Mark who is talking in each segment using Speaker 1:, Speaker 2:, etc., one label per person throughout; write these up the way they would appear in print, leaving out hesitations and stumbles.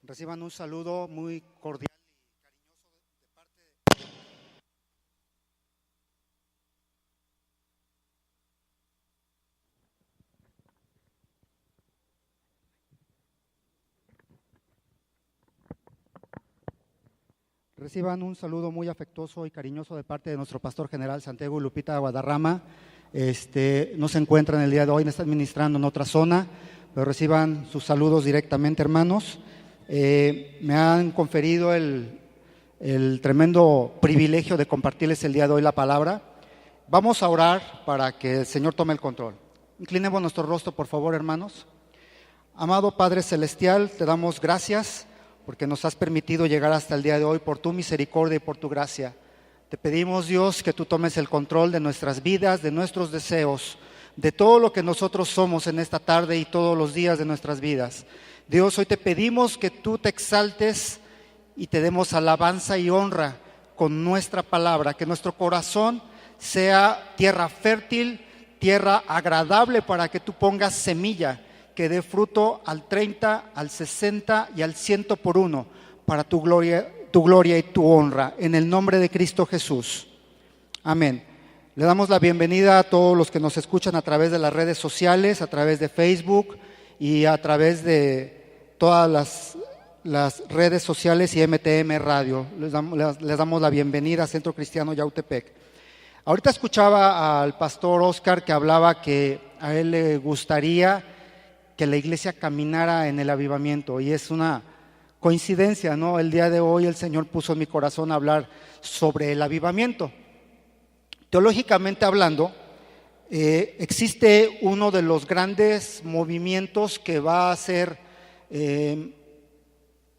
Speaker 1: Reciban un saludo muy cordial y cariñoso de parte de... Reciban un saludo muy afectuoso y cariñoso de parte de nuestro pastor general Santiago Lupita Guadarrama. No se encuentran el día de hoy, no están ministrando en otra zona, pero reciban sus saludos directamente, hermanos. Me han conferido el tremendo privilegio de compartirles el día de hoy la palabra. Vamos a orar para que el Señor tome el control. Inclinemos nuestro rostro, por favor, hermanos. Amado Padre Celestial, te damos gracias porque nos has permitido llegar hasta el día de hoy por tu misericordia y por tu gracia. Te pedimos, Dios, que tú tomes el control de nuestras vidas, de nuestros deseos, de todo lo que nosotros somos en esta tarde y todos los días de nuestras vidas. Dios, hoy te pedimos que tú te exaltes y te demos alabanza y honra con nuestra palabra, que nuestro corazón sea tierra fértil, tierra agradable para que tú pongas semilla, que dé fruto al 30, al 60 y al 100 por uno, para tu gloria y tu honra, en el nombre de Cristo Jesús. Amén. Le damos la bienvenida a todos los que nos escuchan a través de las redes sociales, a través de Facebook y a través de todas las redes sociales y MTM Radio. Les damos la bienvenida a Centro Cristiano Yautepec. Ahorita escuchaba al pastor Oscar que hablaba que a él le gustaría que la iglesia caminara en el avivamiento, y es una coincidencia, ¿no? El día de hoy el Señor puso en mi corazón hablar sobre el avivamiento. Teológicamente hablando, existe uno de los grandes movimientos que va a ser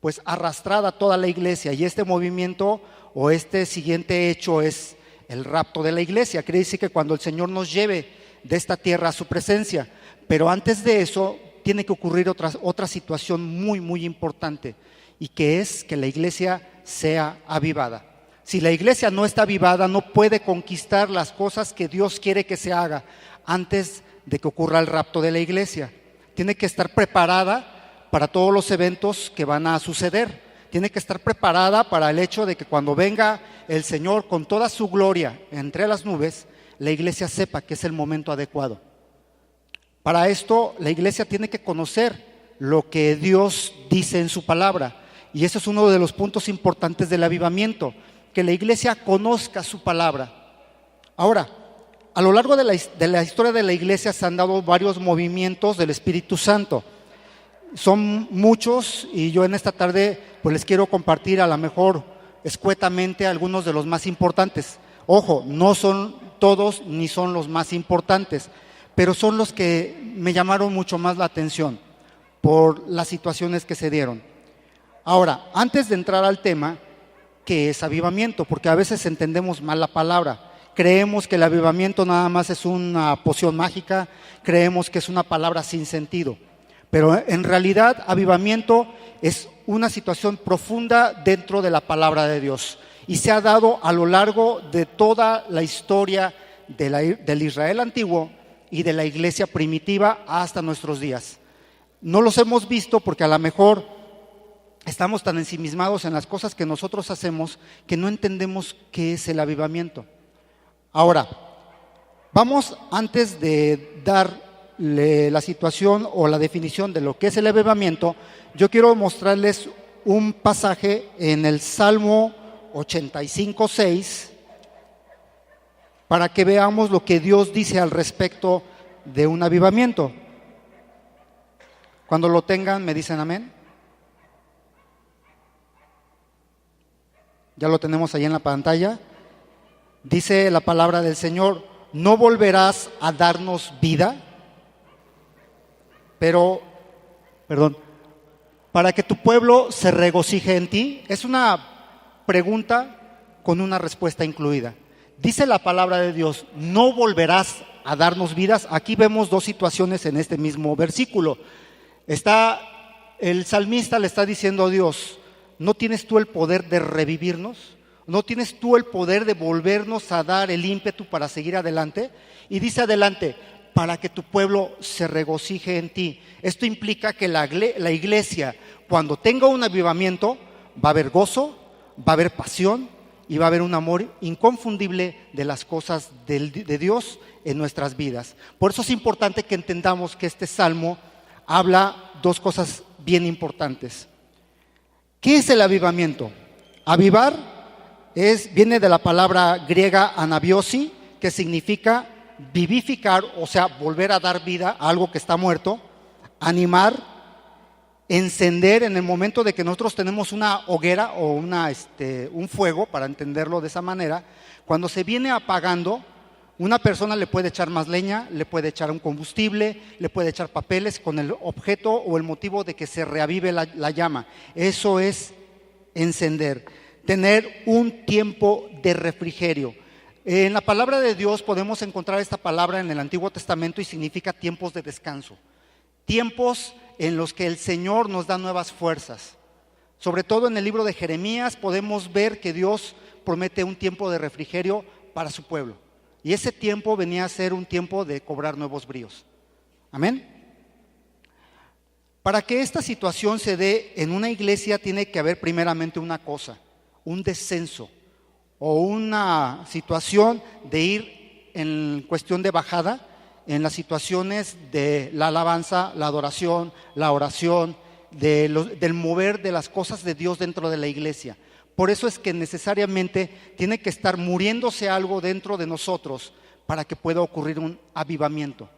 Speaker 1: pues arrastrada toda la iglesia, y este movimiento o este siguiente hecho es el rapto de la iglesia. Quiere decir que cuando el Señor nos lleve de esta tierra a su presencia, pero antes de eso tiene que ocurrir otra situación muy, muy importante, y que es que la iglesia sea avivada. Si la iglesia no está avivada, no puede conquistar las cosas que Dios quiere que se haga antes de que ocurra el rapto de la iglesia. Tiene que estar preparada para todos los eventos que van a suceder. Tiene que estar preparada para el hecho de que cuando venga el Señor con toda su gloria entre las nubes, la iglesia sepa que es el momento adecuado. Para esto, la iglesia tiene que conocer lo que Dios dice en su palabra, y eso es uno de los puntos importantes del avivamiento, que la iglesia conozca su palabra. Ahora, a lo largo de la historia de la iglesia se han dado varios movimientos del Espíritu Santo. Son muchos, y yo en esta tarde pues les quiero compartir a lo mejor escuetamente algunos de los más importantes. Ojo, no son todos ni son los más importantes, pero son los que me llamaron mucho más la atención por las situaciones que se dieron. Ahora, antes de entrar al tema, ¿qué es avivamiento? Porque a veces entendemos mal la palabra. Creemos que el avivamiento nada más es una poción mágica, creemos que es una palabra sin sentido. Pero en realidad, avivamiento es una situación profunda dentro de la palabra de Dios, y se ha dado a lo largo de toda la historia del Israel antiguo y de la iglesia primitiva hasta nuestros días. No los hemos visto porque a lo mejor estamos tan ensimismados en las cosas que nosotros hacemos que no entendemos qué es el avivamiento. Ahora, vamos, antes de darle la situación o la definición de lo que es el avivamiento, yo quiero mostrarles un pasaje en el Salmo 85:6 para que veamos lo que Dios dice al respecto de un avivamiento. Cuando lo tengan, me dicen amén. Ya lo tenemos ahí en la pantalla. Dice la palabra del Señor: ¿no volverás a darnos vida? Para que tu pueblo se regocije en ti. Es una pregunta con una respuesta incluida. Dice la palabra de Dios: ¿no volverás a darnos vidas? Aquí vemos dos situaciones en este mismo versículo. El salmista le está diciendo a Dios: ¿no tienes tú el poder de revivirnos? ¿No tienes tú el poder de volvernos a dar el ímpetu para seguir adelante? Y dice adelante: para que tu pueblo se regocije en ti. Esto implica que la iglesia, cuando tenga un avivamiento, va a haber gozo, va a haber pasión y va a haber un amor inconfundible de las cosas de Dios en nuestras vidas. Por eso es importante que entendamos que este salmo habla dos cosas bien importantes. ¿Qué es el avivamiento? Avivar viene de la palabra griega anabiosi, que significa vivificar, o sea, volver a dar vida a algo que está muerto, animar, encender en el momento de que nosotros tenemos una hoguera o un fuego, para entenderlo de esa manera. Cuando se viene apagando, una persona le puede echar más leña, le puede echar un combustible, le puede echar papeles con el objeto o el motivo de que se reavive la llama. Eso es encender, tener un tiempo de refrigerio. En la palabra de Dios podemos encontrar esta palabra en el Antiguo Testamento y significa tiempos de descanso, tiempos en los que el Señor nos da nuevas fuerzas. Sobre todo en el libro de Jeremías podemos ver que Dios promete un tiempo de refrigerio para su pueblo, y ese tiempo venía a ser un tiempo de cobrar nuevos bríos. Amén. Para que esta situación se dé en una iglesia tiene que haber primeramente una cosa, un descenso o una situación de ir en cuestión de bajada en las situaciones de la alabanza, la adoración, la oración, del mover de las cosas de Dios dentro de la iglesia. Por eso es que necesariamente tiene que estar muriéndose algo dentro de nosotros para que pueda ocurrir un avivamiento.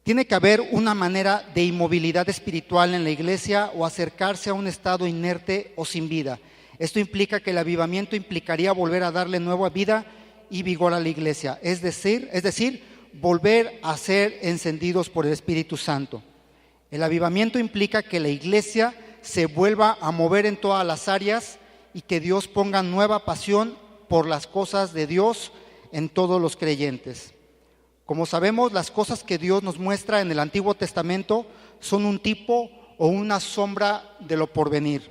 Speaker 1: Tiene que haber una manera de inmovilidad espiritual en la iglesia o acercarse a un estado inerte o sin vida. Esto implica que el avivamiento implicaría volver a darle nueva vida y vigor a la iglesia, es decir, volver a ser encendidos por el Espíritu Santo. El avivamiento implica que la iglesia se vuelva a mover en todas las áreas y que Dios ponga nueva pasión por las cosas de Dios en todos los creyentes. Como sabemos, las cosas que Dios nos muestra en el Antiguo Testamento son un tipo o una sombra de lo porvenir.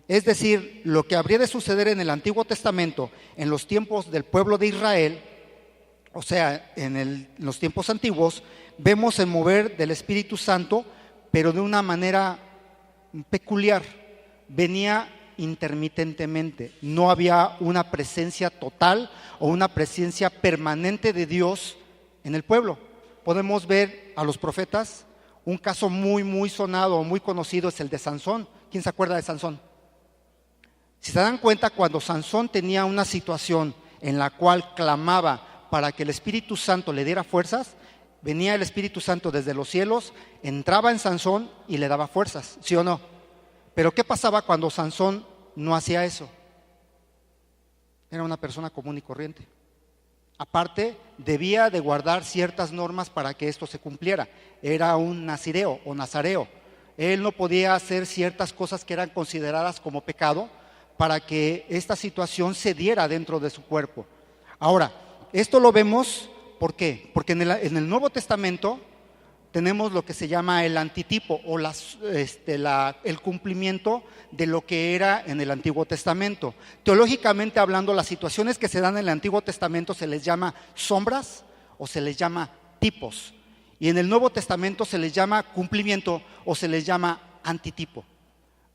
Speaker 1: Es decir, lo que habría de suceder en el Antiguo Testamento en los tiempos del pueblo de Israel, o sea, en los tiempos antiguos, vemos el mover del Espíritu Santo, pero de una manera peculiar. Venía intermitentemente, no había una presencia total o una presencia permanente de Dios en el pueblo. Podemos ver a los profetas. Un caso muy sonado, muy conocido es el de Sansón. ¿Quién se acuerda de Sansón? Si se dan cuenta, cuando Sansón tenía una situación en la cual clamaba para que el Espíritu Santo le diera fuerzas, venía el Espíritu Santo desde los cielos, entraba en Sansón y le daba fuerzas, ¿sí o no? Pero ¿qué pasaba cuando Sansón no hacía eso? Era una persona común y corriente. Aparte, debía de guardar ciertas normas para que esto se cumpliera. Era un nazireo o nazareo. Él no podía hacer ciertas cosas que eran consideradas como pecado para que esta situación se diera dentro de su cuerpo. Ahora, esto lo vemos, ¿por qué? Porque en el Nuevo Testamento tenemos lo que se llama el antitipo o el cumplimiento de lo que era en el Antiguo Testamento. Teológicamente hablando, las situaciones que se dan en el Antiguo Testamento se les llama sombras o se les llama tipos. Y en el Nuevo Testamento se les llama cumplimiento o se les llama antitipo.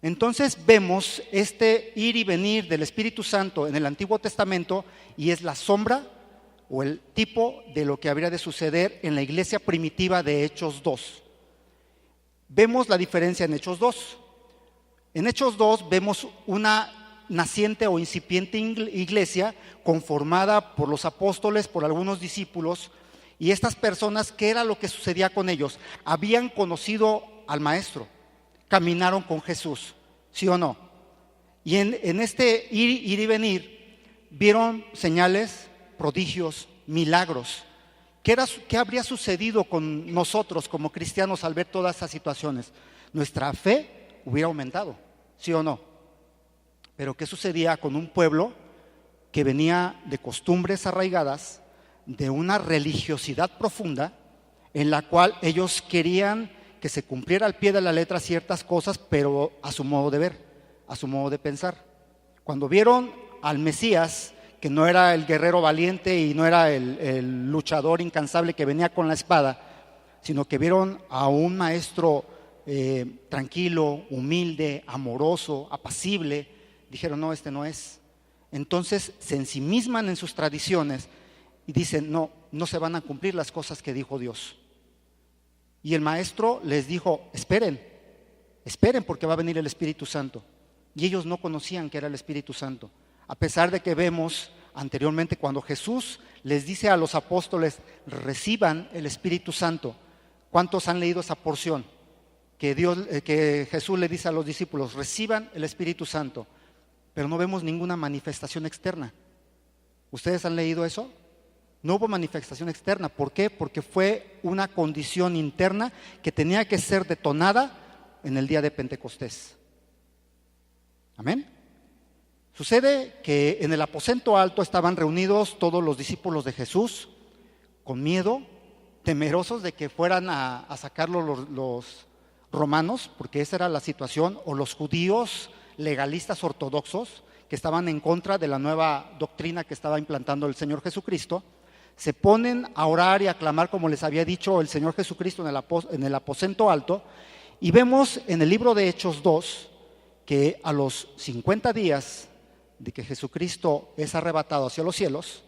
Speaker 1: Entonces vemos este ir y venir del Espíritu Santo en el Antiguo Testamento y es la sombra o el tipo de lo que habría de suceder en la iglesia primitiva de Hechos 2. Vemos la diferencia en Hechos 2. En Hechos 2 vemos una naciente o incipiente iglesia conformada por los apóstoles, por algunos discípulos, y estas personas, ¿qué era lo que sucedía con ellos? Habían conocido al Maestro, caminaron con Jesús, ¿sí o no? Y en este ir y venir vieron señales, prodigios, milagros. ¿Qué habría sucedido con nosotros como cristianos al ver todas esas situaciones? Nuestra fe hubiera aumentado, ¿sí o no? Pero ¿qué sucedía con un pueblo que venía de costumbres arraigadas, de una religiosidad profunda, en la cual ellos querían que se cumpliera al pie de la letra ciertas cosas, pero a su modo de ver, a su modo de pensar? Cuando vieron al Mesías que no era el guerrero valiente y no era el luchador incansable que venía con la espada, sino que vieron a un maestro tranquilo, humilde, amoroso, apacible. Dijeron, no, este no es. Entonces se ensimisman en sus tradiciones y dicen, no, no se van a cumplir las cosas que dijo Dios. Y el maestro les dijo, esperen porque va a venir el Espíritu Santo. Y ellos no conocían que era el Espíritu Santo, a pesar de que vemos anteriormente cuando Jesús les dice a los apóstoles, reciban el Espíritu Santo. ¿Cuántos han leído esa porción? Que Jesús le dice a los discípulos, reciban el Espíritu Santo, pero no vemos ninguna manifestación externa. ¿Ustedes han leído eso? No hubo manifestación externa. ¿Por qué? Porque fue una condición interna que tenía que ser detonada en el día de Pentecostés. Amén. Sucede que en el aposento alto estaban reunidos todos los discípulos de Jesús con miedo, temerosos de que fueran a sacarlo los romanos, porque esa era la situación, o los judíos legalistas ortodoxos que estaban en contra de la nueva doctrina que estaba implantando el Señor Jesucristo. Se ponen a orar y a clamar como les había dicho el Señor Jesucristo en el aposento alto, y vemos en el libro de Hechos 2 que a los 50 días de que Jesucristo es arrebatado hacia los cielos,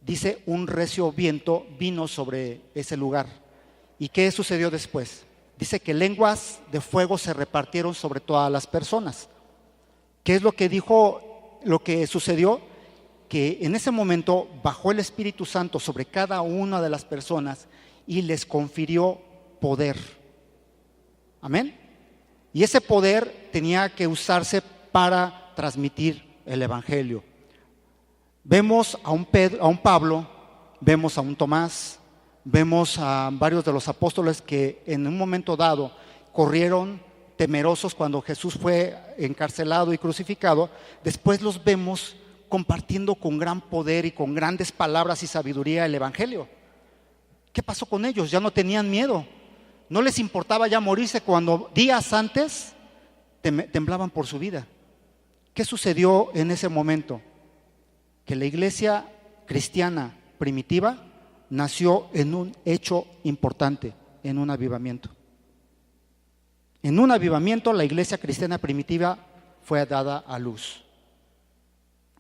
Speaker 1: dice, un recio viento vino sobre ese lugar. ¿Y qué sucedió después? Dice que lenguas de fuego se repartieron sobre todas las personas. ¿Qué es lo que dijo, lo que sucedió? Que en ese momento bajó el Espíritu Santo sobre cada una de las personas y les confirió poder. Amén. Y ese poder tenía que usarse para transmitir el Evangelio. Vemos a un Pablo, vemos a un Tomás, vemos a varios de los apóstoles que en un momento dado corrieron temerosos cuando Jesús fue encarcelado y crucificado. Después los vemos compartiendo con gran poder y con grandes palabras y sabiduría el Evangelio. ¿Qué pasó con ellos? Ya no tenían miedo. No les importaba ya morirse cuando días antes temblaban por su vida. ¿Qué sucedió en ese momento? Que la iglesia cristiana primitiva nació en un hecho importante, en un avivamiento. En un avivamiento la iglesia cristiana primitiva fue dada a luz.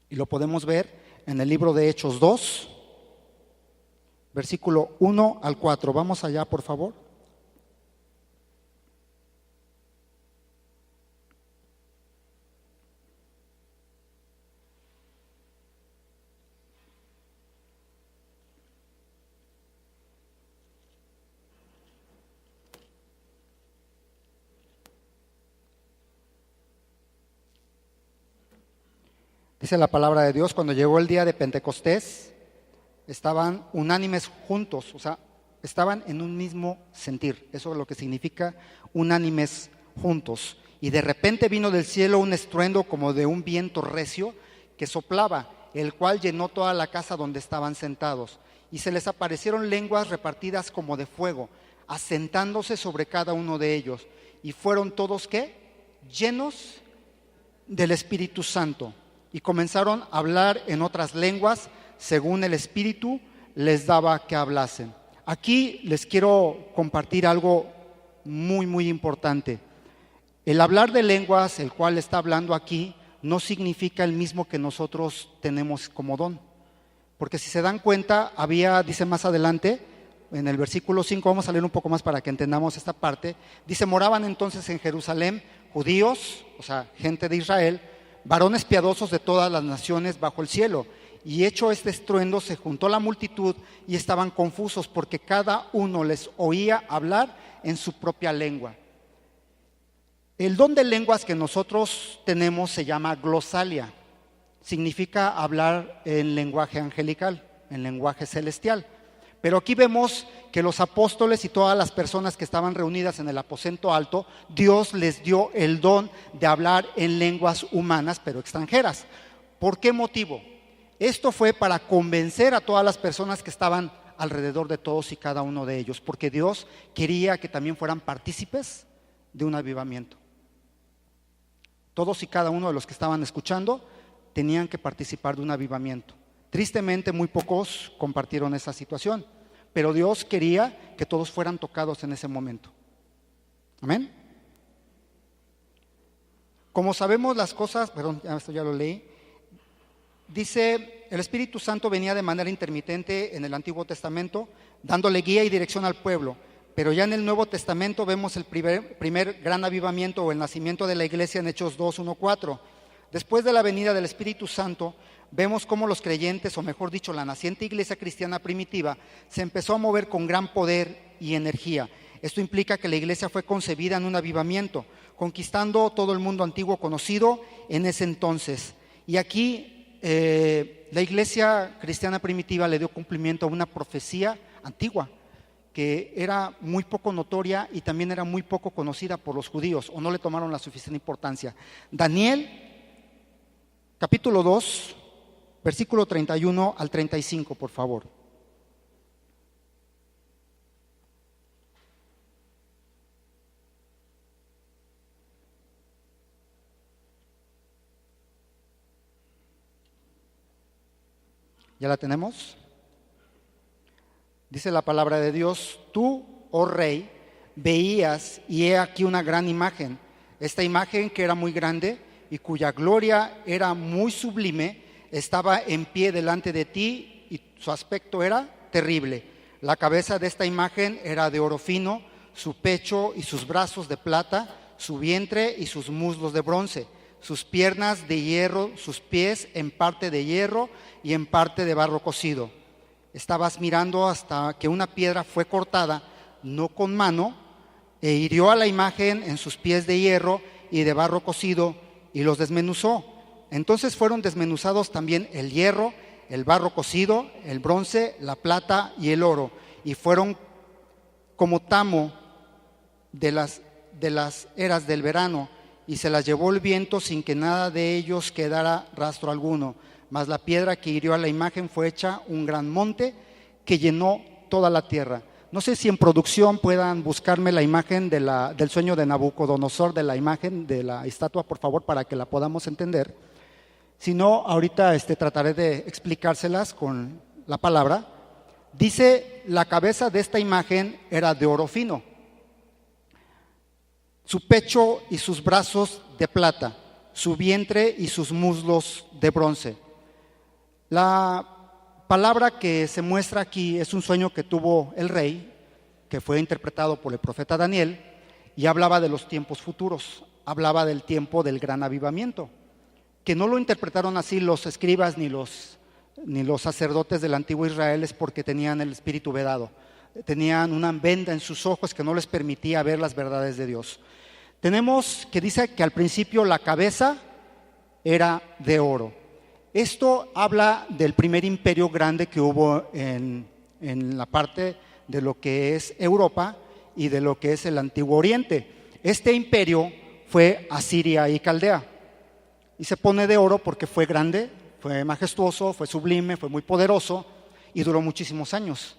Speaker 1: Y lo podemos ver en el libro de Hechos 2, versículo 1 al 4. Vamos allá, por favor. Dice la palabra de Dios, cuando llegó el día de Pentecostés, estaban unánimes juntos, o sea, estaban en un mismo sentir. Eso es lo que significa unánimes juntos. Y de repente vino del cielo un estruendo como de un viento recio que soplaba, el cual llenó toda la casa donde estaban sentados. Y se les aparecieron lenguas repartidas como de fuego, asentándose sobre cada uno de ellos. Y fueron todos, ¿qué? Llenos del Espíritu Santo. Y comenzaron a hablar en otras lenguas, según el Espíritu les daba que hablasen. Aquí les quiero compartir algo muy importante. El hablar de lenguas, el cual está hablando aquí, no significa el mismo que nosotros tenemos como don. Porque si se dan cuenta, dice más adelante, en el versículo 5, vamos a leer un poco más para que entendamos esta parte. Dice, moraban entonces en Jerusalén judíos, o sea, gente de Israel, varones piadosos de todas las naciones bajo el cielo. Y hecho este estruendo, se juntó la multitud y estaban confusos porque cada uno les oía hablar en su propia lengua. El don de lenguas que nosotros tenemos se llama glosalia. Significa hablar en lenguaje angelical, en lenguaje celestial. Pero aquí vemos que los apóstoles y todas las personas que estaban reunidas en el aposento alto, Dios les dio el don de hablar en lenguas humanas, pero extranjeras. ¿Por qué motivo? Esto fue para convencer a todas las personas que estaban alrededor de todos y cada uno de ellos, porque Dios quería que también fueran partícipes de un avivamiento. Todos y cada uno de los que estaban escuchando tenían que participar de un avivamiento. Tristemente, muy pocos compartieron esa situación, pero Dios quería que todos fueran tocados en ese momento. Amén. Como sabemos las cosas, perdón, esto ya lo leí, dice, el Espíritu Santo venía de manera intermitente en el Antiguo Testamento, dándole guía y dirección al pueblo, pero ya en el Nuevo Testamento vemos el primer gran avivamiento o el nacimiento de la iglesia en Hechos 2, 1, 4. Después de la venida del Espíritu Santo, vemos cómo los creyentes, o mejor dicho, la naciente iglesia cristiana primitiva, se empezó a mover con gran poder y energía. Esto implica que la iglesia fue concebida en un avivamiento, conquistando todo el mundo antiguo conocido en ese entonces. Y aquí la iglesia cristiana primitiva le dio cumplimiento a una profecía antigua, que era muy poco notoria y también era muy poco conocida por los judíos, o no le tomaron la suficiente importancia. Daniel, capítulo 2, versículo 31 al 35, por favor. ¿Ya la tenemos? Dice la palabra de Dios: tú, oh rey, veías y he aquí una gran imagen. Esta imagen, que era muy grande y cuya gloria era muy sublime, estaba en pie delante de ti y su aspecto era terrible. La cabeza de esta imagen era de oro fino, su pecho y sus brazos de plata, su vientre y sus muslos de bronce, sus piernas de hierro, sus pies en parte de hierro y en parte de barro cocido. Estabas mirando hasta que una piedra fue cortada, no con mano, e hirió a la imagen en sus pies de hierro y de barro cocido y los desmenuzó. Entonces fueron desmenuzados también el hierro, el barro cocido, el bronce, la plata y el oro, y fueron como tamo de las eras del verano, y se las llevó el viento sin que nada de ellos quedara rastro alguno. Mas la piedra que hirió a la imagen fue hecha un gran monte que llenó toda la tierra. No sé si en producción puedan buscarme la imagen del sueño de Nabucodonosor, de la imagen de la estatua, por favor, para que la podamos entender. Si no, ahorita trataré de explicárselas con la palabra. Dice, la cabeza de esta imagen era de oro fino, su pecho y sus brazos de plata, su vientre y sus muslos de bronce. La palabra que se muestra aquí es un sueño que tuvo el rey, que fue interpretado por el profeta Daniel, y hablaba de los tiempos futuros, hablaba del tiempo del gran avivamiento, que no lo interpretaron así los escribas ni los sacerdotes del antiguo Israel, es porque tenían el espíritu vedado, tenían una venda en sus ojos que no les permitía ver las verdades de Dios. Tenemos que dice que al principio la cabeza era de oro. Esto habla del primer imperio grande que hubo en la parte de lo que es Europa y de lo que es el Antiguo Oriente. Este imperio fue Asiria y Caldea, y se pone de oro porque fue grande, fue majestuoso, fue sublime, fue muy poderoso y duró muchísimos años.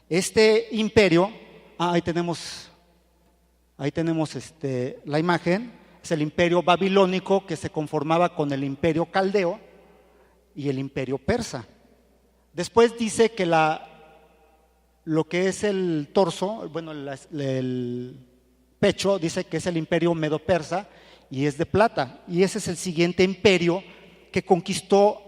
Speaker 1: Este imperio, ahí tenemos la imagen, es el imperio babilónico, que se conformaba con el imperio caldeo y el imperio persa. Después dice que lo que es el torso, bueno, el pecho, dice que es el imperio medo-persa y es de plata. Y ese es el siguiente imperio que conquistó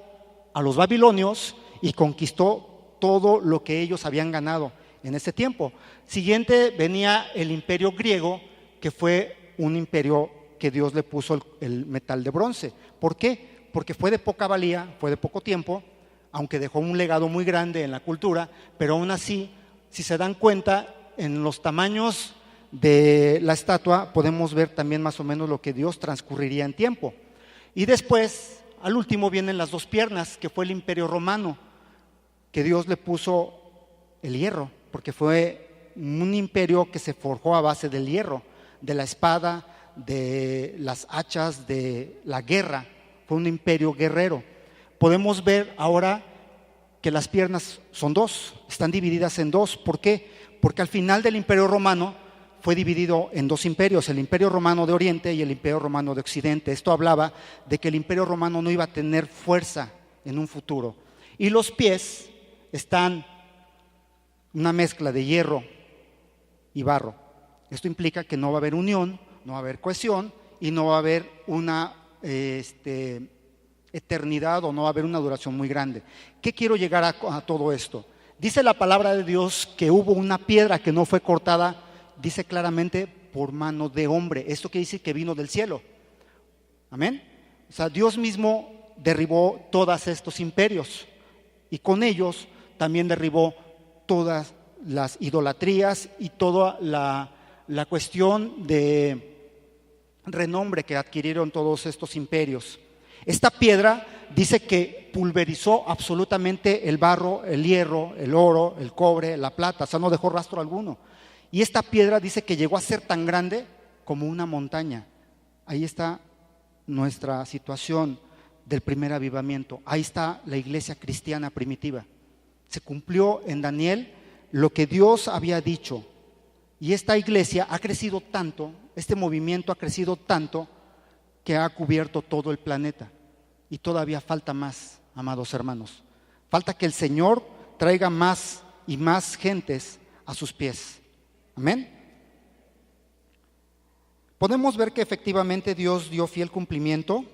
Speaker 1: a los babilonios y conquistó todo lo que ellos habían ganado en ese tiempo. Siguiente venía el imperio griego, que fue un imperio que Dios le puso el metal de bronce. ¿Por qué? Porque fue de poca valía, fue de poco tiempo, aunque dejó un legado muy grande en la cultura, pero aún así, si se dan cuenta, en los tamaños de la estatua podemos ver también más o menos lo que Dios transcurriría en tiempo. Y después, al último, vienen las dos piernas, que fue el imperio romano, que Dios le puso el hierro, porque fue un imperio que se forjó a base del hierro, de la espada, de las hachas, de la guerra. Fue un imperio guerrero. Podemos ver ahora que las piernas son dos, están divididas en dos. ¿Por qué? Porque al final del imperio romano fue dividido en dos imperios, el Imperio Romano de Oriente y el Imperio Romano de Occidente. Esto hablaba de que el Imperio Romano no iba a tener fuerza en un futuro. Y los pies están una mezcla de hierro y barro. Esto implica que no va a haber unión, no va a haber cohesión y no va a haber una eternidad, o no va a haber una duración muy grande. ¿Qué quiero llegar a todo esto? Dice la palabra de Dios que hubo una piedra que no fue cortada, dice claramente, por mano de hombre. Esto quiere decir que vino del cielo. Amén. O sea, Dios mismo derribó todos estos imperios y con ellos también derribó todas las idolatrías y toda la cuestión de renombre que adquirieron todos estos imperios. Esta piedra dice que pulverizó absolutamente el barro, el hierro, el oro, el cobre, la plata, o sea, no dejó rastro alguno. Y esta piedra dice que llegó a ser tan grande como una montaña. Ahí está nuestra situación del primer avivamiento. Ahí está la iglesia cristiana primitiva. Se cumplió en Daniel lo que Dios había dicho. Y esta iglesia ha crecido tanto, este movimiento ha crecido tanto, que ha cubierto todo el planeta. Y todavía falta más, amados hermanos. Falta que el Señor traiga más y más gentes a sus pies. Amén. Podemos ver que efectivamente Dios dio fiel cumplimiento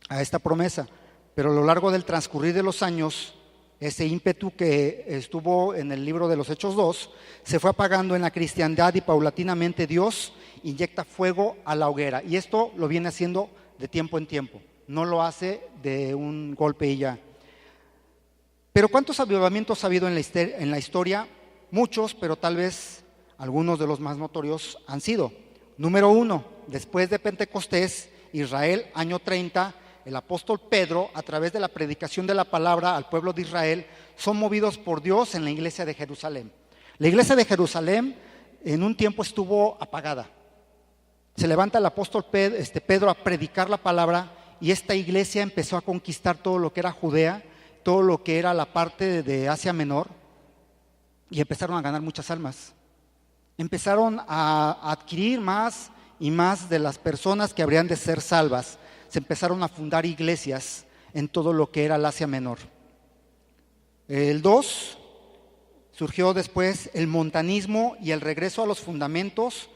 Speaker 1: a esta promesa, pero a lo largo del transcurrir de los años, ese ímpetu que estuvo en el libro de los Hechos 2 se fue apagando en la cristiandad y paulatinamente Dios inyecta fuego a la hoguera. Y esto lo viene haciendo de tiempo en tiempo, no lo hace de un golpe y ya. Pero ¿cuántos avivamientos ha habido en la historia? Muchos, pero tal vez algunos de los más notorios han sido. Número 1, después de Pentecostés, Israel, año 30, el apóstol Pedro, a través de la predicación de la palabra al pueblo de Israel, son movidos por Dios en la iglesia de Jerusalén. La iglesia de Jerusalén en un tiempo estuvo apagada. Se levanta el apóstol Pedro a predicar la palabra y esta iglesia empezó a conquistar todo lo que era Judea, todo lo que era la parte de Asia Menor, y empezaron a ganar muchas almas. Empezaron a adquirir más y más de las personas que habrían de ser salvas. Se empezaron a fundar iglesias en todo lo que era el Asia Menor. El 2, surgió después el montanismo y el regreso a los fundamentos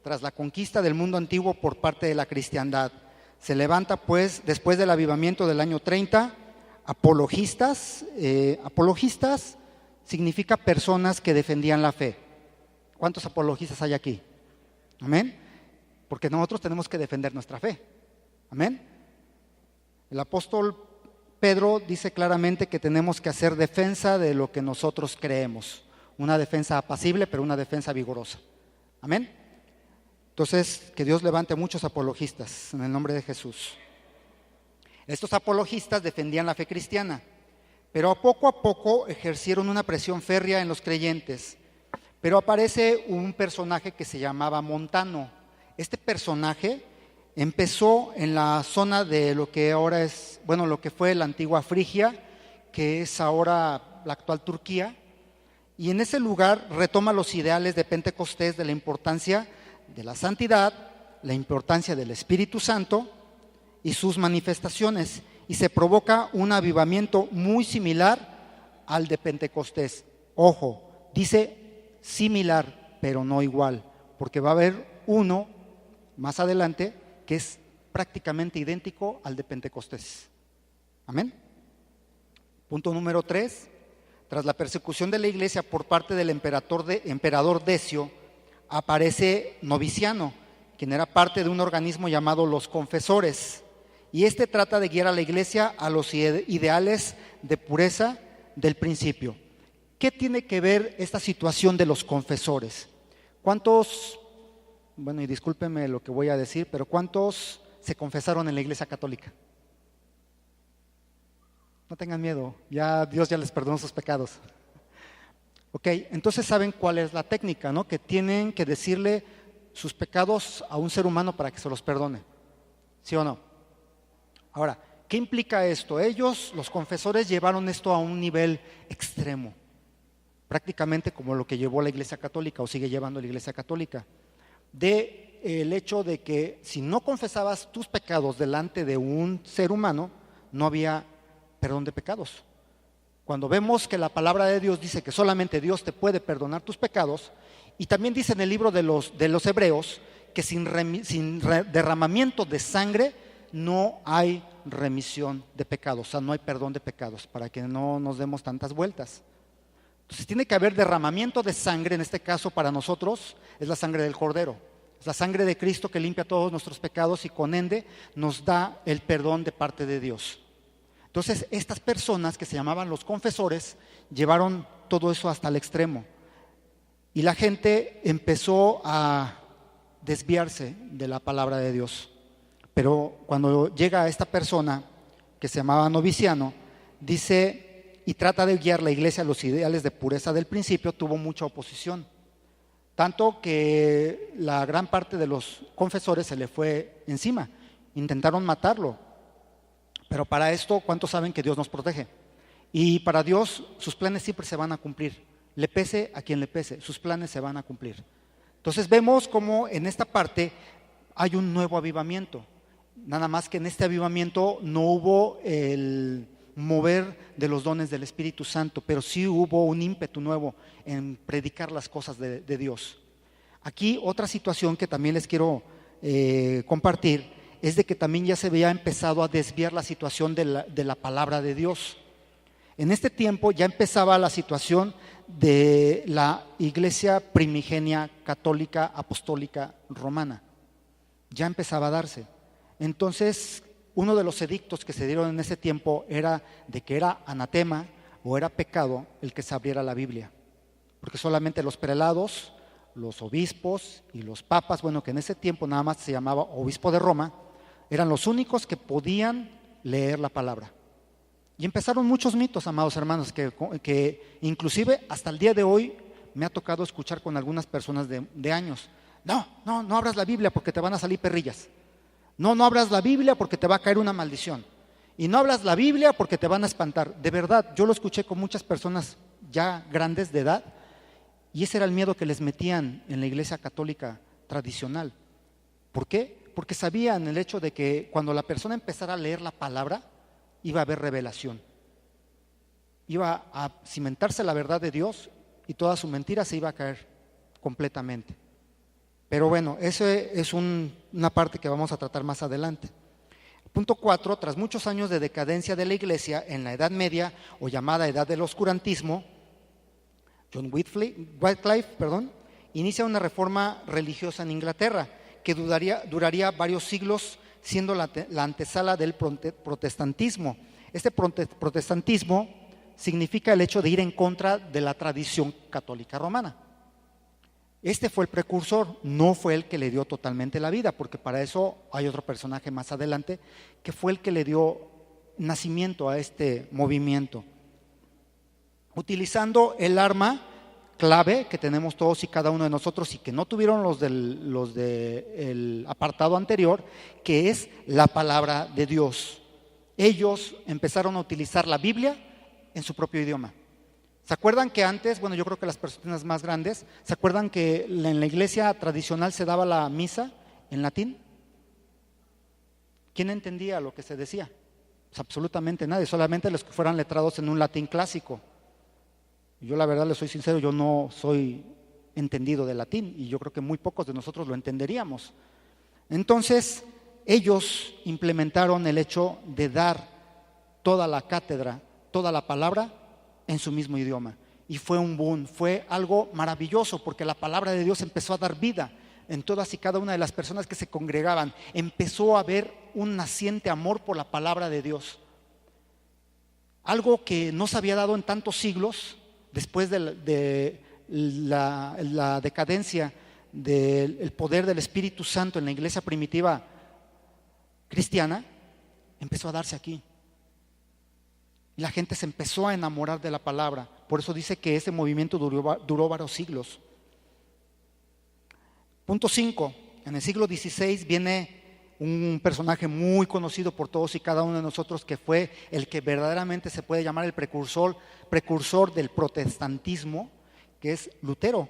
Speaker 1: tras la conquista del mundo antiguo por parte de la cristiandad. Se levanta pues después del avivamiento del año 30, apologistas. Apologistas significa personas que defendían la fe. ¿Cuántos apologistas hay aquí? Amén. Porque nosotros tenemos que defender nuestra fe. Amén. El apóstol Pedro dice claramente que tenemos que hacer defensa de lo que nosotros creemos. Una defensa apacible, pero una defensa vigorosa. Amén. Entonces, que Dios levante muchos apologistas en el nombre de Jesús. Estos apologistas defendían la fe cristiana, pero poco a poco ejercieron una presión férrea en los creyentes. Pero aparece un personaje que se llamaba Montano. Este personaje empezó en la zona de lo que ahora es, bueno, lo que fue la antigua Frigia, que es ahora la actual Turquía, y en ese lugar retoma los ideales de Pentecostés, de la importancia de la santidad, la importancia del Espíritu Santo y sus manifestaciones, y se provoca un avivamiento muy similar al de Pentecostés. Ojo, dice similar, pero no igual, porque va a haber uno más adelante que es prácticamente idéntico al de Pentecostés. Amén. Punto número 3. Tras la persecución de la iglesia por parte del emperador Decio, aparece Noviciano, quien era parte de un organismo llamado los confesores, y este trata de guiar a la iglesia a los ideales de pureza del principio. ¿Qué tiene que ver esta situación de los confesores? ¿Cuántos, bueno, y discúlpenme lo que voy a decir, pero cuántos se confesaron en la iglesia católica? No tengan miedo, ya Dios ya les perdonó sus pecados. Ok, entonces saben cuál es la técnica, ¿no? Que tienen que decirle sus pecados a un ser humano para que se los perdone. ¿Sí o no? Ahora, ¿qué implica esto? Ellos, los confesores, llevaron esto a un nivel extremo. prácticamente como lo que llevó la Iglesia Católica o sigue llevando la Iglesia Católica, de el hecho de que si no confesabas tus pecados delante de un ser humano, no había perdón de pecados. Cuando vemos que la palabra de Dios dice que solamente Dios te puede perdonar tus pecados, y también dice en el libro de los Hebreos que sin derramamiento de sangre no hay remisión de pecados, o sea, no hay perdón de pecados, para que no nos demos tantas vueltas. Entonces tiene que haber derramamiento de sangre, en este caso para nosotros es la sangre del Cordero, es la sangre de Cristo que limpia todos nuestros pecados y con ende nos da el perdón de parte de Dios. Entonces estas personas que se llamaban los confesores llevaron todo eso hasta el extremo y la gente empezó a desviarse de la palabra de Dios. Pero cuando llega esta persona que se llamaba Noviciano, dice y trata de guiar la iglesia a los ideales de pureza del principio, tuvo mucha oposición. Tanto que la gran parte de los confesores se le fue encima, intentaron matarlo. Pero para esto, ¿cuántos saben que Dios nos protege? Y para Dios sus planes siempre se van a cumplir, le pese a quien le pese, sus planes se van a cumplir. Entonces vemos cómo en esta parte hay un nuevo avivamiento, nada más que en este avivamiento no hubo el mover de los dones del Espíritu Santo, pero sí hubo un ímpetu nuevo en predicar las cosas de Dios. Aquí otra situación que también les quiero compartir es de que también ya se había empezado a desviar la situación de la palabra de Dios. En este tiempo ya empezaba la situación de la iglesia primigenia católica apostólica romana, ya empezaba a darse. Entonces, uno de los edictos que se dieron en ese tiempo era de que era anatema o era pecado el que se abriera la Biblia, porque solamente los prelados, los obispos y los papas, bueno, que en ese tiempo nada más se llamaba obispo de Roma, eran los únicos que podían leer la palabra. Y empezaron muchos mitos, amados hermanos, que inclusive hasta el día de hoy me ha tocado escuchar con algunas personas de años. No abras la Biblia porque te van a salir perrillas. No abras la Biblia porque te va a caer una maldición. Y no abras la Biblia porque te van a espantar. De verdad, yo lo escuché con muchas personas ya grandes de edad y ese era el miedo que les metían en la iglesia católica tradicional. ¿Por qué? Porque sabían el hecho de que cuando la persona empezara a leer la palabra, iba a haber revelación. Iba a cimentarse la verdad de Dios y toda su mentira se iba a caer completamente. Pero bueno, eso es una parte que vamos a tratar más adelante. Punto 4, tras muchos años de decadencia de la iglesia en la Edad Media o llamada Edad del Oscurantismo, John Wycliffe, inicia una reforma religiosa en Inglaterra que duraría varios siglos, siendo la antesala del protestantismo. Este protestantismo significa el hecho de ir en contra de la tradición católica romana. Este fue el precursor, no fue el que le dio totalmente la vida, porque para eso hay otro personaje más adelante que fue el que le dio nacimiento a este movimiento. Utilizando el arma clave que tenemos todos y cada uno de nosotros y que no tuvieron los del apartado anterior, que es la palabra de Dios. Ellos empezaron a utilizar la Biblia en su propio idioma. ¿Se acuerdan que antes, bueno, yo creo que las personas más grandes, ¿se acuerdan que en la iglesia tradicional se daba la misa en latín? ¿Quién entendía lo que se decía? Pues absolutamente nadie, solamente los que fueran letrados en un latín clásico. Yo la verdad les soy sincero, yo no soy entendido de latín y yo creo que muy pocos de nosotros lo entenderíamos. Entonces, ellos implementaron el hecho de dar toda la cátedra, toda la palabra en su mismo idioma. Y fue un boom, fue algo maravilloso porque la palabra de Dios empezó a dar vida en todas y cada una de las personas que se congregaban. Empezó a haber un naciente amor por la palabra de Dios. Algo que no se había dado en tantos siglos. Después de la decadencia del poder del Espíritu Santo en la iglesia primitiva cristiana, empezó a darse aquí. Y la gente se empezó a enamorar de la palabra. Por eso dice que ese movimiento duró varios siglos. Punto 5. En el siglo XVI viene un personaje muy conocido por todos y cada uno de nosotros que fue el que verdaderamente se puede llamar el precursor del protestantismo, que es Lutero.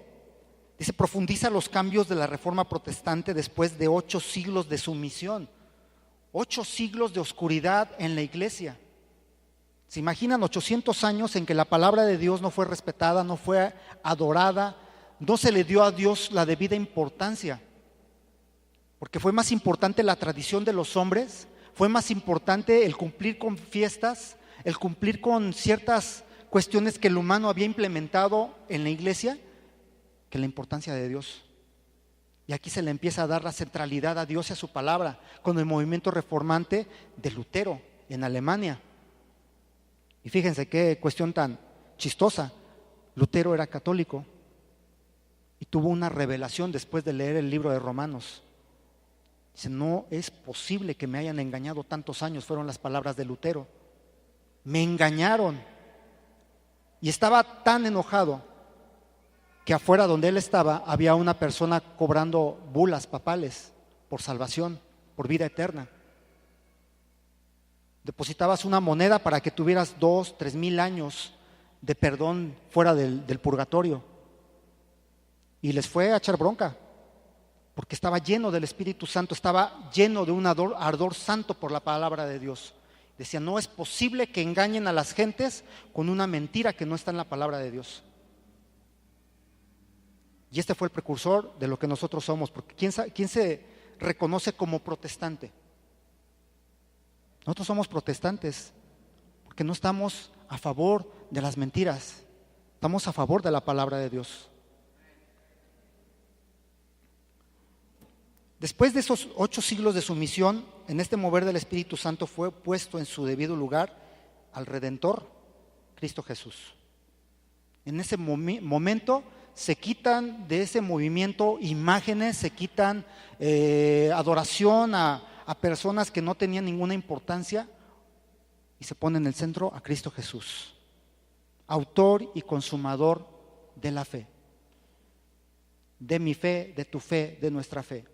Speaker 1: Dice, profundiza los cambios de la Reforma Protestante después de 8 siglos de sumisión, 8 siglos de oscuridad en la iglesia. ¿Se imaginan 800 años en que la palabra de Dios no fue respetada, no fue adorada, no se le dio a Dios la debida importancia? Porque fue más importante la tradición de los hombres, fue más importante el cumplir con fiestas, el cumplir con ciertas cuestiones que el humano había implementado en la iglesia, que la importancia de Dios. Y aquí se le empieza a dar la centralidad a Dios y a su palabra con el movimiento reformante de Lutero en Alemania. Y fíjense qué cuestión tan chistosa. Lutero era católico y tuvo una revelación después de leer el libro de Romanos. Dice, no es posible que me hayan engañado tantos años, fueron las palabras de Lutero. Me engañaron. Y estaba tan enojado que afuera donde él estaba había una persona cobrando bulas papales por salvación, por vida eterna. Depositabas una moneda para que tuvieras 2, 3 mil años de perdón fuera del purgatorio. Y les fue a echar bronca, porque estaba lleno del Espíritu Santo, estaba lleno de un ardor santo por la palabra de Dios. Decía, no es posible que engañen a las gentes con una mentira que no está en la palabra de Dios. Y este fue el precursor de lo que nosotros somos, porque ¿quién se reconoce como protestante? Nosotros somos protestantes, porque no estamos a favor de las mentiras, estamos a favor de la palabra de Dios. Después de esos 8 siglos de sumisión, en este mover del Espíritu Santo fue puesto en su debido lugar al Redentor, Cristo Jesús. En ese momento se quitan de ese movimiento imágenes, se quitan adoración a personas que no tenían ninguna importancia y se pone en el centro a Cristo Jesús, autor y consumador de la fe, de mi fe, de tu fe, de nuestra fe.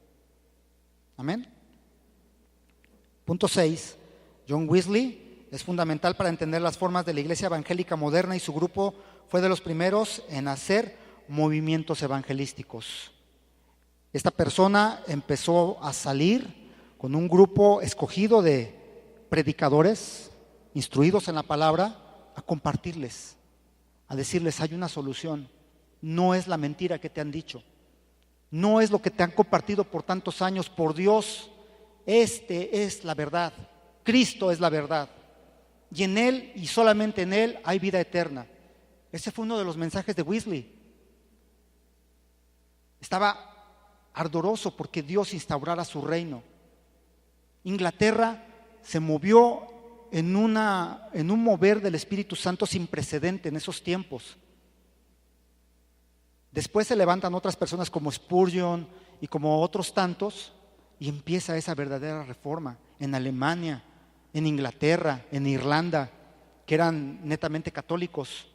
Speaker 1: Amén. Punto 6. John Wesley es fundamental para entender las formas de la iglesia evangélica moderna y su grupo fue de los primeros en hacer movimientos evangelísticos. Esta persona empezó a salir con un grupo escogido de predicadores instruidos en la palabra a compartirles, a decirles hay una solución, no es la mentira que te han dicho, no es lo que te han compartido por tantos años, por Dios, este es la verdad, Cristo es la verdad y en Él y solamente en Él hay vida eterna. Ese fue uno de los mensajes de Wesley. Estaba ardoroso porque Dios instaurara su reino. Inglaterra se movió en un mover del Espíritu Santo sin precedente en esos tiempos. Después se levantan otras personas como Spurgeon y como otros tantos y empieza esa verdadera reforma en Alemania, en Inglaterra, en Irlanda, que eran netamente católicos,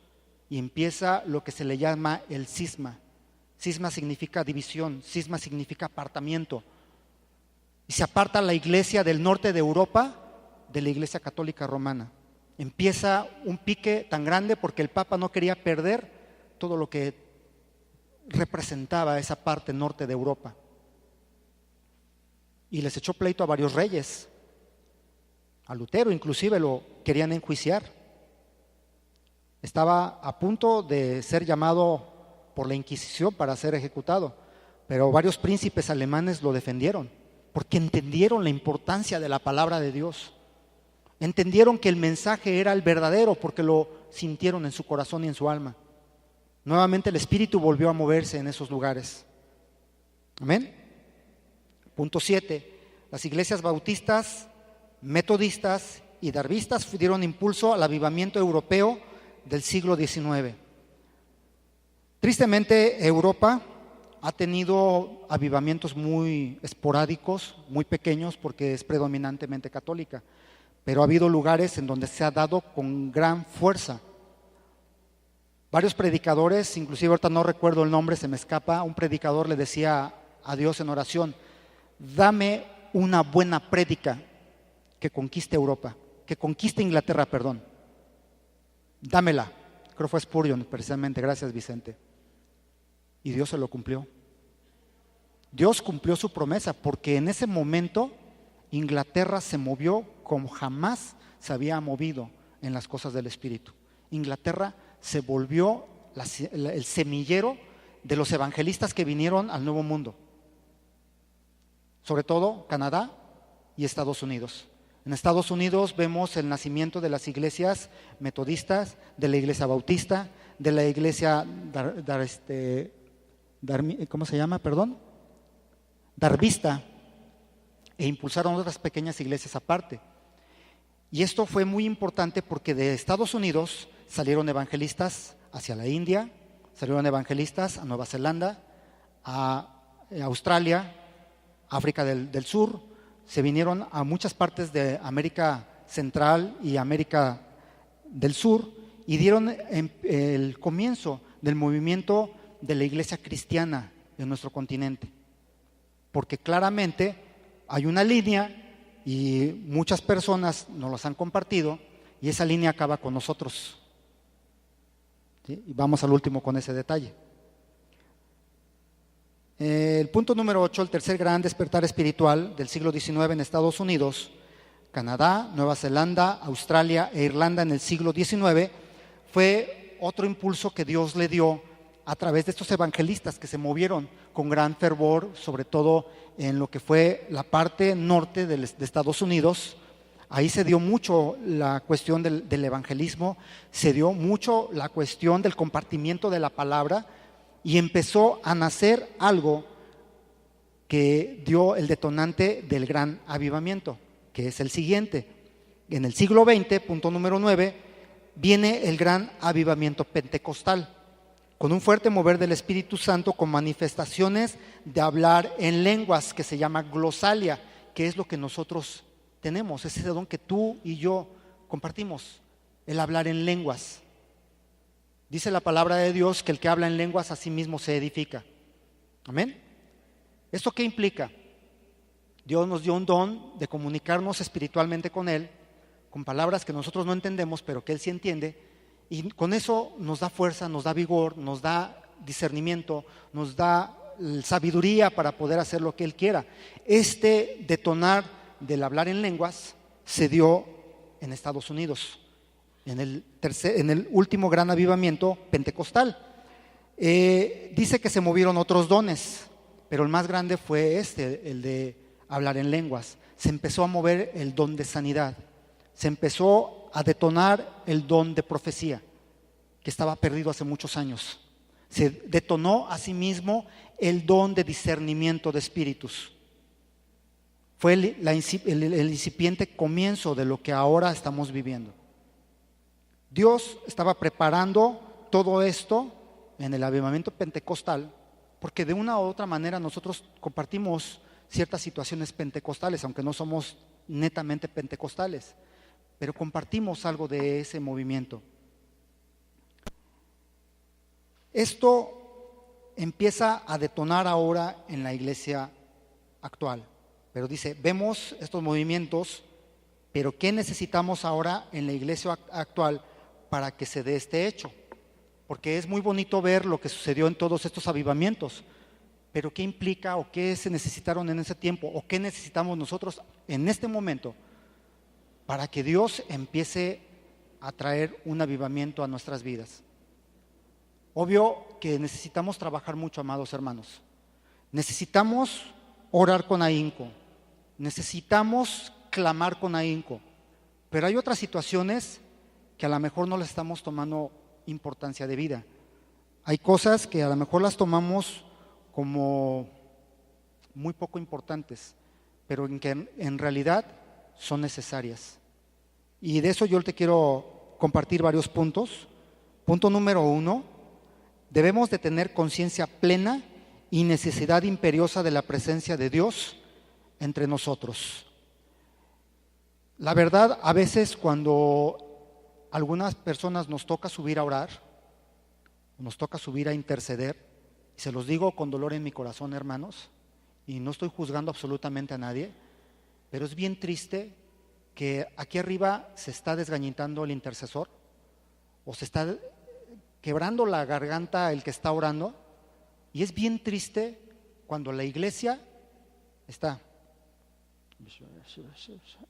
Speaker 1: y empieza lo que se le llama el cisma. Cisma significa división, cisma significa apartamiento. Y se aparta la iglesia del norte de Europa de la iglesia católica romana. Empieza un pique tan grande porque el Papa no quería perder todo lo que representaba esa parte norte de Europa. Y les echó pleito a varios reyes. A Lutero inclusive lo querían enjuiciar. Estaba a punto de ser llamado por la Inquisición para ser ejecutado, pero varios príncipes alemanes lo defendieron porque entendieron la importancia de la palabra de Dios. Entendieron que el mensaje era el verdadero porque lo sintieron en su corazón y en su alma. Nuevamente el Espíritu volvió a moverse en esos lugares. Amén. Punto 7. Las iglesias bautistas, metodistas y darvistas dieron impulso al avivamiento europeo del siglo XIX. Tristemente, Europa ha tenido avivamientos muy esporádicos, muy pequeños, porque es predominantemente católica, pero ha habido lugares en donde se ha dado con gran fuerza. Varios predicadores, inclusive ahorita no recuerdo el nombre, se me escapa, un predicador le decía a Dios en oración, dame una buena prédica que conquiste Europa, que conquiste Inglaterra, perdón. Dámela. Creo que fue Spurgeon precisamente, gracias Vicente. Y Dios se lo cumplió. Dios cumplió su promesa, porque en ese momento Inglaterra se movió como jamás se había movido en las cosas del Espíritu. Inglaterra se volvió el semillero de los evangelistas que vinieron al Nuevo Mundo, sobre todo Canadá y Estados Unidos. En Estados Unidos vemos el nacimiento de las iglesias metodistas, de la iglesia bautista, de la iglesia ¿cómo se llama? Darvista, e impulsaron otras pequeñas iglesias aparte. Y esto fue muy importante porque de Estados Unidos salieron evangelistas hacia la India, salieron evangelistas a Nueva Zelanda, a Australia, África del Sur, se vinieron a muchas partes de América Central y América del Sur y dieron el comienzo del movimiento de la iglesia cristiana en nuestro continente. Porque claramente hay una línea y muchas personas nos las han compartido y esa línea acaba con nosotros. ¿Sí? Y vamos al último con ese detalle. El punto número 8, el tercer gran despertar espiritual del siglo XIX en Estados Unidos, Canadá, Nueva Zelanda, Australia e Irlanda en el siglo XIX, fue otro impulso que Dios le dio a través de estos evangelistas que se movieron con gran fervor, sobre todo en lo que fue la parte norte de Estados Unidos. Ahí se dio mucho la cuestión del evangelismo, se dio mucho la cuestión del compartimiento de la palabra y empezó a nacer algo que dio el detonante del gran avivamiento, que es el siguiente. En el siglo XX, punto número 9, viene el gran avivamiento pentecostal, con un fuerte mover del Espíritu Santo, con manifestaciones de hablar en lenguas, que se llama glosalia, que es lo que nosotros tenemos, ese don que tú y yo compartimos, el hablar en lenguas. Dice la palabra de Dios que el que habla en lenguas a sí mismo se edifica. Amén. ¿Esto qué implica? Dios nos dio un don de comunicarnos espiritualmente con Él, con palabras que nosotros no entendemos, pero que Él sí entiende, y con eso nos da fuerza, nos da vigor, nos da discernimiento, nos da sabiduría para poder hacer lo que Él quiera. Este detonar del hablar en lenguas se dio en Estados Unidos, en el último gran avivamiento pentecostal. Dice que se movieron otros dones, pero el más grande fue el de hablar en lenguas. Se empezó a mover el don de sanidad, se empezó a detonar el don de profecía, que estaba perdido hace muchos años. Se detonó asimismo el don de discernimiento de espíritus. Fue el incipiente comienzo de lo que ahora estamos viviendo. Dios estaba preparando todo esto en el avivamiento pentecostal, porque de una u otra manera nosotros compartimos ciertas situaciones pentecostales, aunque no somos netamente pentecostales, pero compartimos algo de ese movimiento. Esto empieza a detonar ahora en la iglesia actual, pero dice, vemos estos movimientos, pero ¿qué necesitamos ahora en la iglesia actual para que se dé este hecho? Porque es muy bonito ver lo que sucedió en todos estos avivamientos, pero ¿qué implica o qué se necesitaron en ese tiempo o qué necesitamos nosotros en este momento para que Dios empiece a traer un avivamiento a nuestras vidas? Obvio que necesitamos trabajar mucho, amados hermanos. Necesitamos orar con ahínco, necesitamos clamar con ahínco, pero hay otras situaciones que a lo mejor no le estamos tomando importancia de vida. Hay cosas que a lo mejor las tomamos como muy poco importantes, pero que en realidad son necesarias. Y de eso yo te quiero compartir varios puntos. Punto número 1, debemos de tener conciencia plena y necesidad imperiosa de la presencia de Dios entre nosotros. La verdad, a veces cuando algunas personas nos toca subir a orar, nos toca subir a interceder, y se los digo con dolor en mi corazón, hermanos, y no estoy juzgando absolutamente a nadie, pero es bien triste que aquí arriba se está desgañitando el intercesor, o se está quebrando la garganta el que está orando, Y es bien triste cuando la iglesia está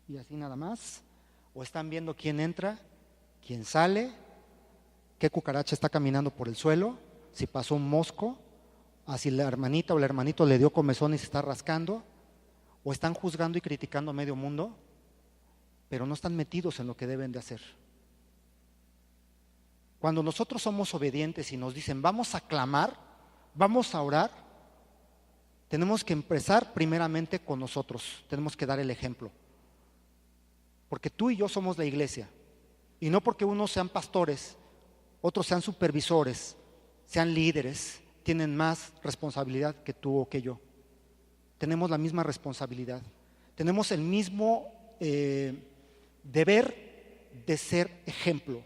Speaker 1: y así nada más, o están viendo quién entra, quién sale, qué cucaracha está caminando por el suelo, si pasó un mosco, si la hermanita o el hermanito le dio comezón y se está rascando, o están juzgando y criticando a medio mundo, pero no están metidos en lo que deben de hacer. Cuando nosotros somos obedientes y nos dicen vamos a clamar, vamos a orar, tenemos que empezar primeramente con nosotros, tenemos que dar el ejemplo. Porque tú y yo somos la iglesia, y no porque unos sean pastores, otros sean supervisores, sean líderes, tienen más responsabilidad que tú o que yo. Tenemos la misma responsabilidad, tenemos el mismo deber de ser ejemplo.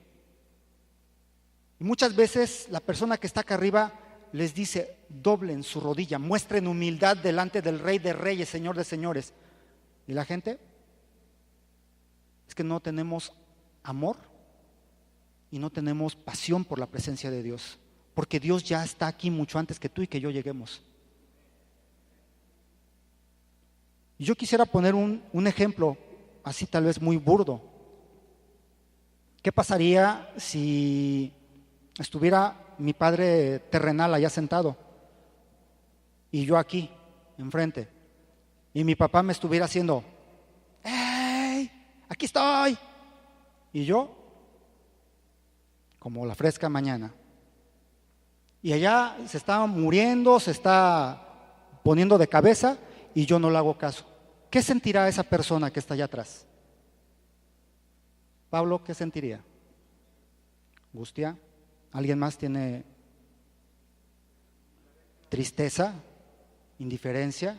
Speaker 1: Y muchas veces la persona que está acá arriba les dice, doblen su rodilla, muestren humildad delante del Rey de Reyes, Señor de Señores. ¿Y la gente? Es que no tenemos amor y no tenemos pasión por la presencia de Dios, porque Dios ya está aquí mucho antes que tú y que yo lleguemos. Y yo quisiera poner un ejemplo, así tal vez muy burdo. ¿Qué pasaría si estuviera mi padre terrenal allá sentado y yo aquí, enfrente, y mi papá me estuviera haciendo, ¡hey! Aquí estoy. Y yo, como la fresca mañana. Y allá se está muriendo, se está poniendo de cabeza y yo no le hago caso. ¿Qué sentirá esa persona que está allá atrás? Pablo, ¿qué sentiría? ¿Angustia? ¿Alguien más tiene tristeza, indiferencia,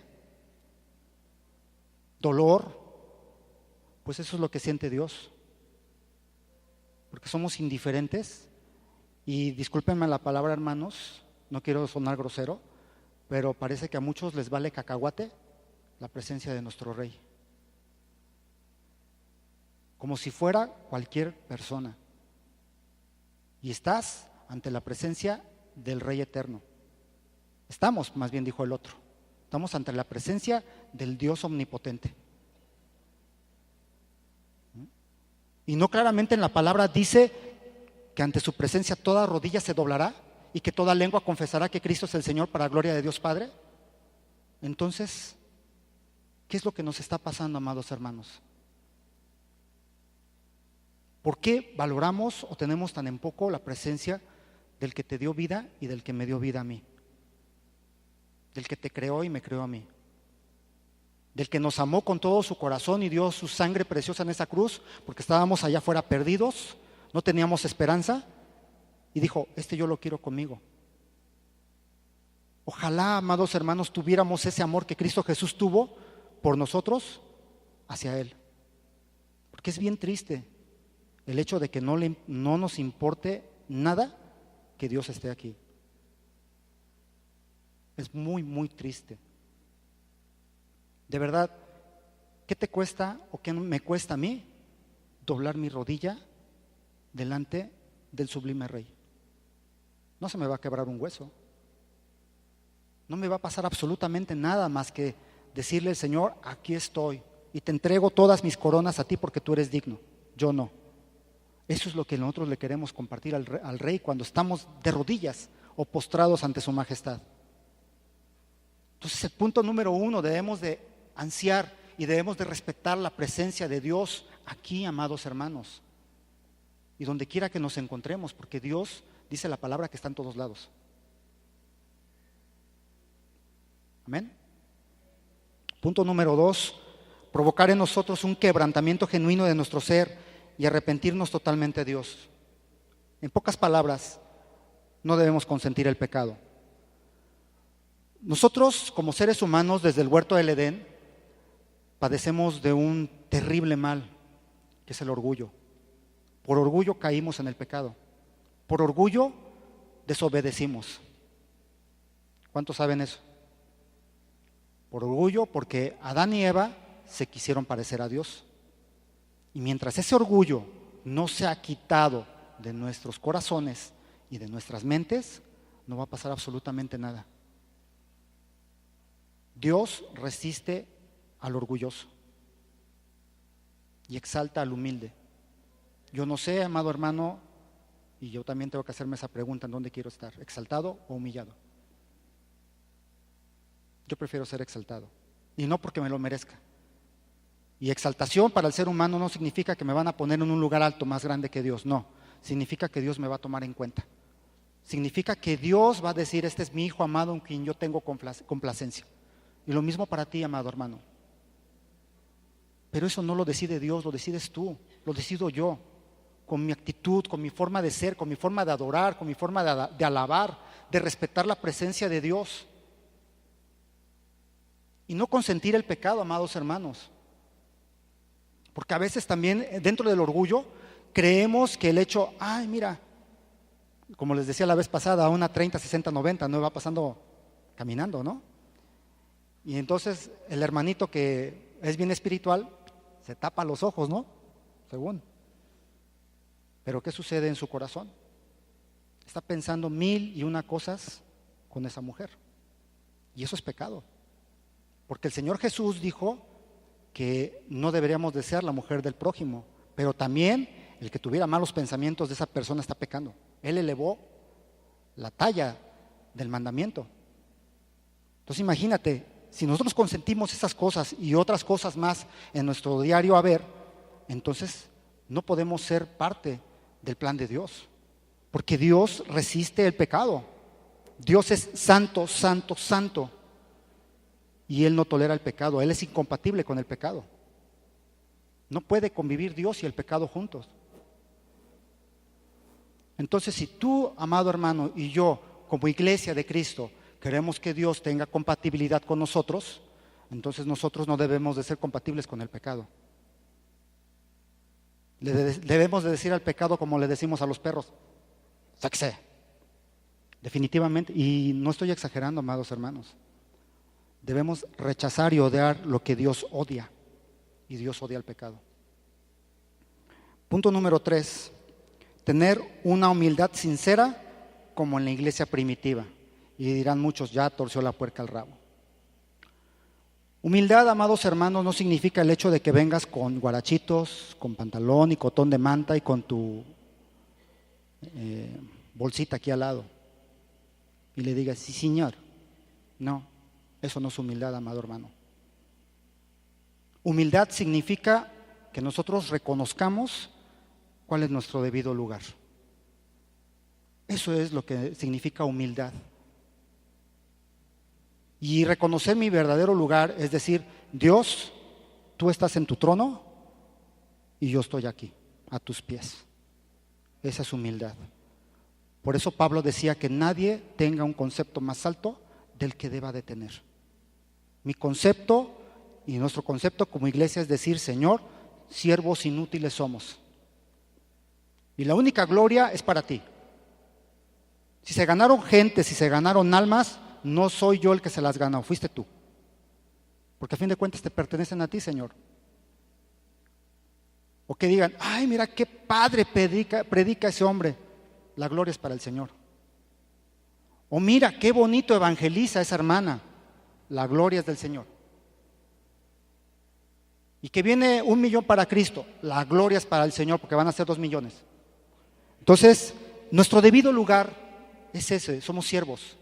Speaker 1: dolor? Pues eso es lo que siente Dios, porque somos indiferentes. Y discúlpenme la palabra, hermanos, no quiero sonar grosero, pero parece que a muchos les vale cacahuate la presencia de nuestro Rey, como si fuera cualquier persona. Y estás ante la presencia del Rey eterno. Estamos, más bien dijo el otro, estamos ante la presencia del Dios omnipotente. Y no claramente en la palabra dice que ante su presencia toda rodilla se doblará y que toda lengua confesará que Cristo es el Señor para gloria de Dios Padre. Entonces, ¿qué es lo que nos está pasando, amados hermanos? ¿Por qué valoramos o tenemos tan en poco la presencia del que te dio vida y del que me dio vida a mí? Del que te creó y me creó a mí. Del que nos amó con todo su corazón y dio su sangre preciosa en esa cruz, porque estábamos allá afuera perdidos, no teníamos esperanza, y dijo, yo lo quiero conmigo. Ojalá, amados hermanos, tuviéramos ese amor que Cristo Jesús tuvo por nosotros hacia Él. Porque es bien triste el hecho de que no nos importe nada que Dios esté aquí. Es muy, muy triste. De verdad, ¿qué te cuesta o qué me cuesta a mí doblar mi rodilla delante del sublime Rey? No se me va a quebrar un hueso. No me va a pasar absolutamente nada más que decirle al Señor, aquí estoy y te entrego todas mis coronas a ti porque tú eres digno, yo no. Eso es lo que nosotros le queremos compartir al Rey cuando estamos de rodillas o postrados ante su majestad. Entonces el punto número 1, debemos de ansiar y debemos de respetar la presencia de Dios aquí, amados hermanos, y donde quiera que nos encontremos, porque Dios dice la palabra que está en todos lados. Amén. Punto número 2, provocar en nosotros un quebrantamiento genuino de nuestro ser y arrepentirnos totalmente a Dios. En pocas palabras, no debemos consentir el pecado. Nosotros, como seres humanos, desde el huerto del Edén, padecemos de un terrible mal, que es el orgullo. Por orgullo caímos en el pecado. Por orgullo desobedecimos. ¿Cuántos saben eso? Por orgullo, porque Adán y Eva se quisieron parecer a Dios. Y mientras ese orgullo no se ha quitado de nuestros corazones y de nuestras mentes, no va a pasar absolutamente nada. Dios resiste al orgulloso y exalta al humilde. Yo no sé, amado hermano, y yo también tengo que hacerme esa pregunta: ¿en dónde quiero estar? ¿Exaltado o humillado? Yo prefiero ser exaltado, y no porque me lo merezca. Y exaltación para el ser humano no significa que me van a poner en un lugar alto más grande que Dios, no. Significa que Dios me va a tomar en cuenta. Significa que Dios va a decir: este es mi hijo amado en quien yo tengo complacencia. Y lo mismo para ti, amado hermano. Pero eso no lo decide Dios, lo decides tú, lo decido yo, con mi actitud, con mi forma de ser, con mi forma de adorar, con mi forma de alabar, de respetar la presencia de Dios. Y no consentir el pecado, amados hermanos. Porque a veces también dentro del orgullo creemos que el hecho, ay, mira, como les decía la vez pasada, a una 30, 60, 90 no va pasando caminando, ¿no? Y entonces el hermanito que es bien espiritual se tapa los ojos, ¿no? Según. Pero ¿qué sucede en su corazón? Está pensando 1001 cosas con esa mujer. Y eso es pecado. Porque el Señor Jesús dijo que no deberíamos desear la mujer del prójimo, pero también el que tuviera malos pensamientos de esa persona está pecando. Él elevó la talla del mandamiento. Entonces imagínate, si nosotros consentimos esas cosas y otras cosas más en nuestro diario haber, entonces no podemos ser parte del plan de Dios, porque Dios resiste el pecado. Dios es santo, santo, santo, y Él no tolera el pecado. Él es incompatible con el pecado. No puede convivir Dios y el pecado juntos. Entonces, si tú, amado hermano, y yo, como iglesia de Cristo, queremos que Dios tenga compatibilidad con nosotros, entonces nosotros no debemos de ser compatibles con el pecado. Debemos de decir al pecado como le decimos a los perros: sáquese. Definitivamente, y no estoy exagerando, amados hermanos. Debemos rechazar y odiar lo que Dios odia, y Dios odia el pecado. Punto número 3: tener una humildad sincera como en la iglesia primitiva. Y dirán muchos: ya torció la puerca al rabo. Humildad, amados hermanos, no significa el hecho de que vengas con guarachitos, con pantalón y cotón de manta y con tu bolsita aquí al lado y le digas: sí, señor. No, eso no es humildad, amado hermano. Humildad significa que nosotros reconozcamos cuál es nuestro debido lugar. Eso es lo que significa humildad. Y reconocer mi verdadero lugar es decir: Dios, tú estás en tu trono y yo estoy aquí, a tus pies. Esa es humildad. Por eso Pablo decía que nadie tenga un concepto más alto del que deba de tener. Mi concepto y nuestro concepto como iglesia es decir: Señor, siervos inútiles somos. Y la única gloria es para ti. Si se ganaron gente, si se ganaron almas, no soy yo el que se las ganó, fuiste tú. Porque a fin de cuentas te pertenecen a ti, Señor. O que digan: ay, mira qué padre predica ese hombre. La gloria es para el Señor. O mira qué bonito evangeliza esa hermana. La gloria es del Señor. Y que viene 1 millón para Cristo. La gloria es para el Señor, porque van a ser 2 millones. Entonces, nuestro debido lugar es ese: somos siervos.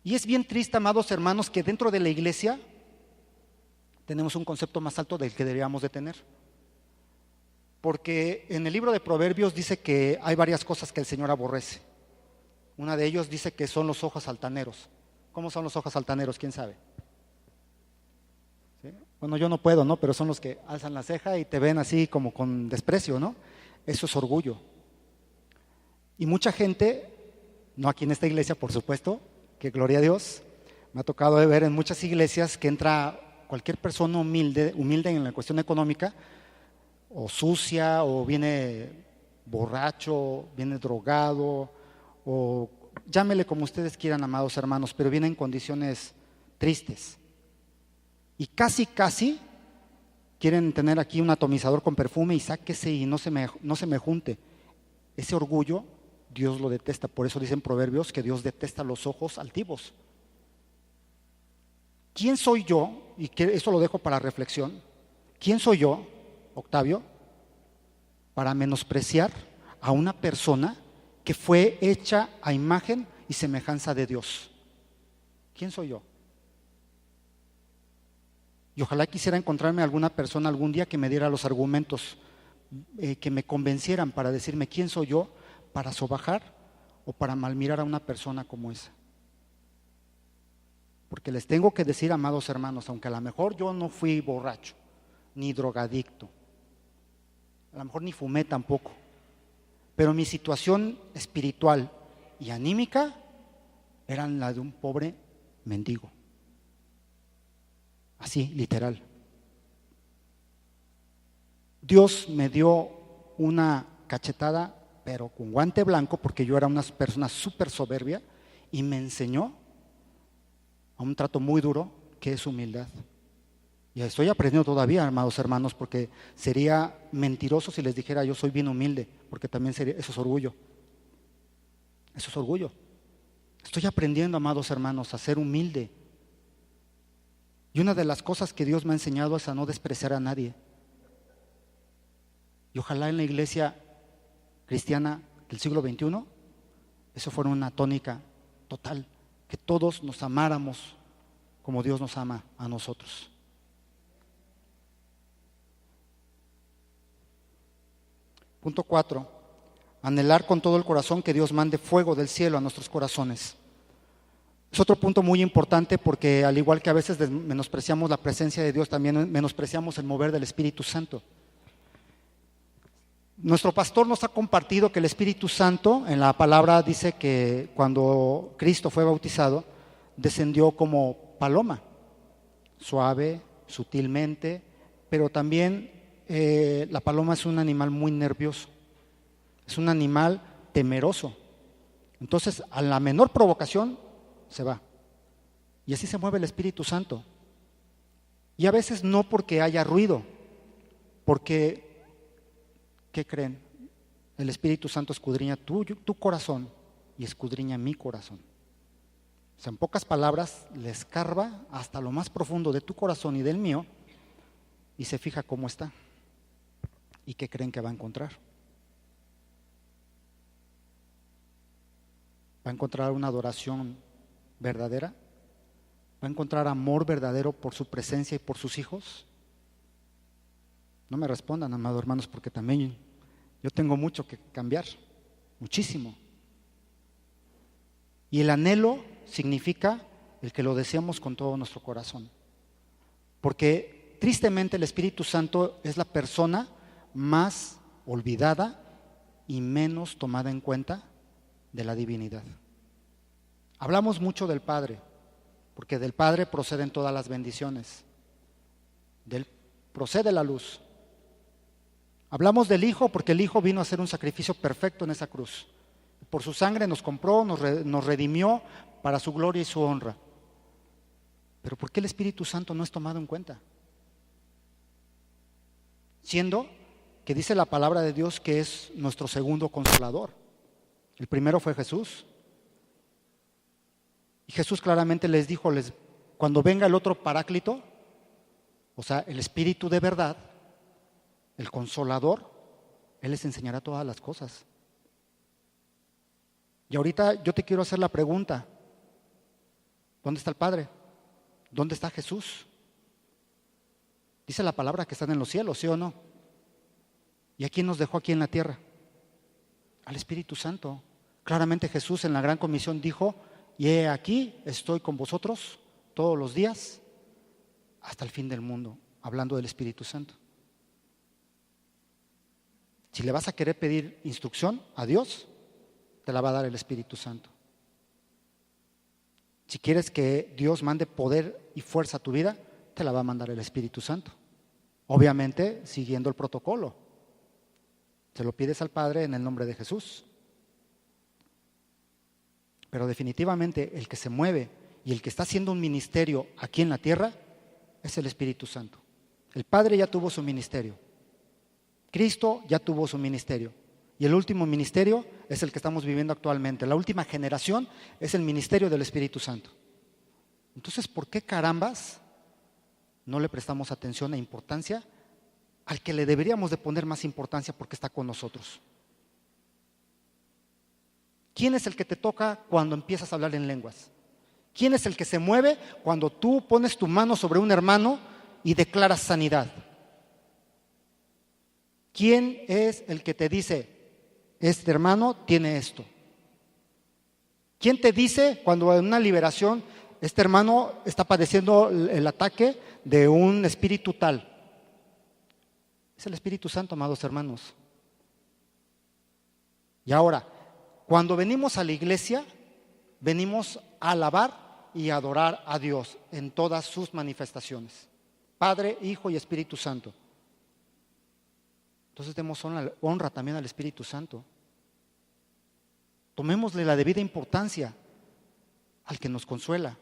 Speaker 1: Y es bien triste, amados hermanos, que dentro de la iglesia tenemos un concepto más alto del que deberíamos de tener. Porque en el libro de Proverbios dice que hay varias cosas que el Señor aborrece. Una de ellos dice que son los ojos altaneros. ¿Cómo son los ojos altaneros? ¿Quién sabe? ¿Sí? Bueno, yo no puedo, ¿no? Pero son los que alzan la ceja y te ven así como con desprecio, ¿no? Eso es orgullo. Y mucha gente, no aquí en esta iglesia, por supuesto, que gloria a Dios, me ha tocado ver en muchas iglesias que entra cualquier persona humilde en la cuestión económica, o sucia, o viene borracho, viene drogado, o llámele como ustedes quieran, amados hermanos, pero viene en condiciones tristes. Y casi quieren tener aquí un atomizador con perfume y sáquese y no se me junte. Ese orgullo Dios lo detesta. Por eso dicen Proverbios que Dios detesta los ojos altivos. ¿Quién soy yo? Y que esto lo dejo para reflexión. ¿Quién soy yo, Octavio, para menospreciar a una persona que fue hecha a imagen y semejanza de Dios? ¿Quién soy yo? Y ojalá quisiera encontrarme alguna persona algún día que me diera los argumentos, que me convencieran para decirme quién soy yo para sobajar o para malmirar a una persona como esa. Porque les tengo que decir, amados hermanos, aunque a lo mejor yo no fui borracho, ni drogadicto, a lo mejor ni fumé tampoco, pero mi situación espiritual y anímica eran la de un pobre mendigo. Así, literal. Dios me dio una cachetada, pero con guante blanco, porque yo era una persona súper soberbia, y me enseñó a un trato muy duro que es humildad. Y estoy aprendiendo todavía, amados hermanos, porque sería mentiroso si les dijera yo soy bien humilde, porque también sería, eso es orgullo. Eso es orgullo. Estoy aprendiendo, amados hermanos, a ser humilde. Y una de las cosas que Dios me ha enseñado es a no despreciar a nadie. Y ojalá en la iglesia cristiana del siglo XXI, eso fuera una tónica total, que todos nos amáramos como Dios nos ama a nosotros. Punto 4. Anhelar con todo el corazón que Dios mande fuego del cielo a nuestros corazones. Es otro punto muy importante porque al igual que a veces menospreciamos la presencia de Dios, también menospreciamos el mover del Espíritu Santo. Nuestro pastor nos ha compartido que el Espíritu Santo, en la palabra dice que cuando Cristo fue bautizado, descendió como paloma, suave, sutilmente, pero también la paloma es un animal muy nervioso, es un animal temeroso. Entonces, a la menor provocación se va. Y así se mueve el Espíritu Santo. Y a veces no porque haya ruido, porque, ¿qué creen? El Espíritu Santo escudriña tu corazón y escudriña mi corazón. O sea, en pocas palabras, le escarba hasta lo más profundo de tu corazón y del mío y se fija cómo está. ¿Y qué creen que va a encontrar? ¿Va a encontrar una adoración verdadera? ¿Va a encontrar amor verdadero por su presencia y por sus hijos? No me respondan, amados hermanos, porque también yo tengo mucho que cambiar, muchísimo. Y el anhelo significa el que lo deseamos con todo nuestro corazón. Porque tristemente el Espíritu Santo es la persona más olvidada y menos tomada en cuenta de la divinidad. Hablamos mucho del Padre, porque del Padre proceden todas las bendiciones. De él procede la luz. Hablamos del Hijo porque el Hijo vino a hacer un sacrificio perfecto en esa cruz. Por su sangre nos compró, nos redimió para su gloria y su honra. Pero ¿por qué el Espíritu Santo no es tomado en cuenta? Siendo que dice la palabra de Dios que es nuestro segundo consolador. El primero fue Jesús. Y Jesús claramente les dijo, cuando venga el otro Paráclito, o sea, el Espíritu de verdad, el Consolador, Él les enseñará todas las cosas. Y ahorita yo te quiero hacer la pregunta, ¿dónde está el Padre? ¿Dónde está Jesús? Dice la palabra que están en los cielos, ¿sí o no? ¿Y a quién nos dejó aquí en la tierra? Al Espíritu Santo. Claramente Jesús en la gran comisión dijo, y he aquí, estoy con vosotros todos los días hasta el fin del mundo, hablando del Espíritu Santo. Si le vas a querer pedir instrucción a Dios, te la va a dar el Espíritu Santo. Si quieres que Dios mande poder y fuerza a tu vida, te la va a mandar el Espíritu Santo. Obviamente, siguiendo el protocolo. Se lo pides al Padre en el nombre de Jesús. Pero definitivamente el que se mueve y el que está haciendo un ministerio aquí en la tierra es el Espíritu Santo. El Padre ya tuvo su ministerio. Cristo ya tuvo su ministerio. Y el último ministerio es el que estamos viviendo actualmente. La última generación es el ministerio del Espíritu Santo. Entonces, ¿por qué carambas no le prestamos atención e importancia al que le deberíamos de poner más importancia porque está con nosotros? ¿Quién es el que te toca cuando empiezas a hablar en lenguas? ¿Quién es el que se mueve cuando tú pones tu mano sobre un hermano y declaras sanidad? ¿Quién es el que te dice, este hermano tiene esto? ¿Quién te dice cuando en una liberación este hermano está padeciendo el ataque de un espíritu tal? Es el Espíritu Santo, amados hermanos. Y ahora, cuando venimos a la iglesia, venimos a alabar y adorar a Dios en todas sus manifestaciones. Padre, Hijo y Espíritu Santo. Entonces demos honra también al Espíritu Santo. Tomémosle la debida importancia al que nos consuela,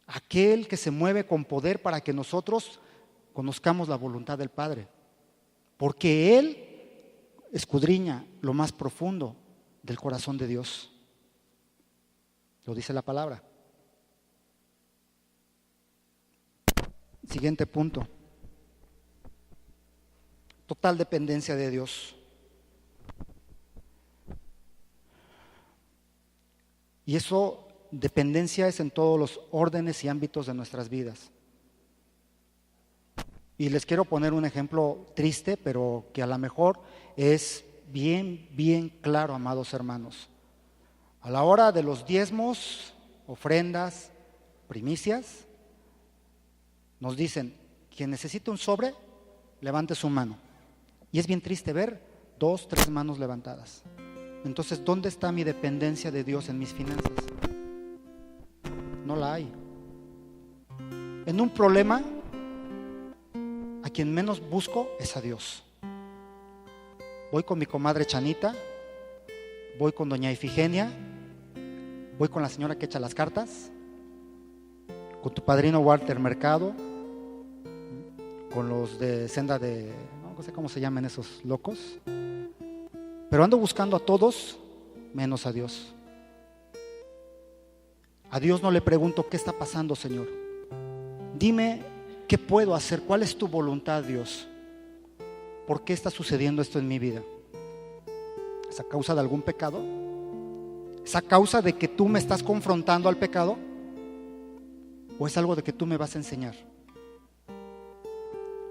Speaker 1: aquel que se mueve con poder para que nosotros conozcamos la voluntad del Padre, porque Él escudriña lo más profundo del corazón de Dios. Lo dice la palabra. Siguiente punto. Total dependencia de Dios. Y eso, dependencia es en todos los órdenes y ámbitos de nuestras vidas. Y les quiero poner un ejemplo triste, pero que a lo mejor es bien claro, amados hermanos. A la hora de los diezmos, ofrendas, primicias, nos dicen, quien necesite un sobre, levante su mano. Y es bien triste ver 2, 3 manos levantadas. Entonces, ¿dónde está mi dependencia de Dios en mis finanzas? No la hay. En un problema, a quien menos busco es a Dios. Voy con mi comadre Chanita, voy con doña Ifigenia, voy con la señora que echa las cartas, con tu padrino Walter Mercado, con los de Senda de, no sé cómo se llaman esos locos, pero ando buscando a todos menos a Dios. A Dios no le pregunto qué está pasando, Señor. Dime qué puedo hacer, cuál es tu voluntad, Dios. ¿Por qué está sucediendo esto en mi vida? ¿Es a causa de algún pecado? ¿Es a causa de que tú me estás confrontando al pecado? ¿O es algo de que tú me vas a enseñar?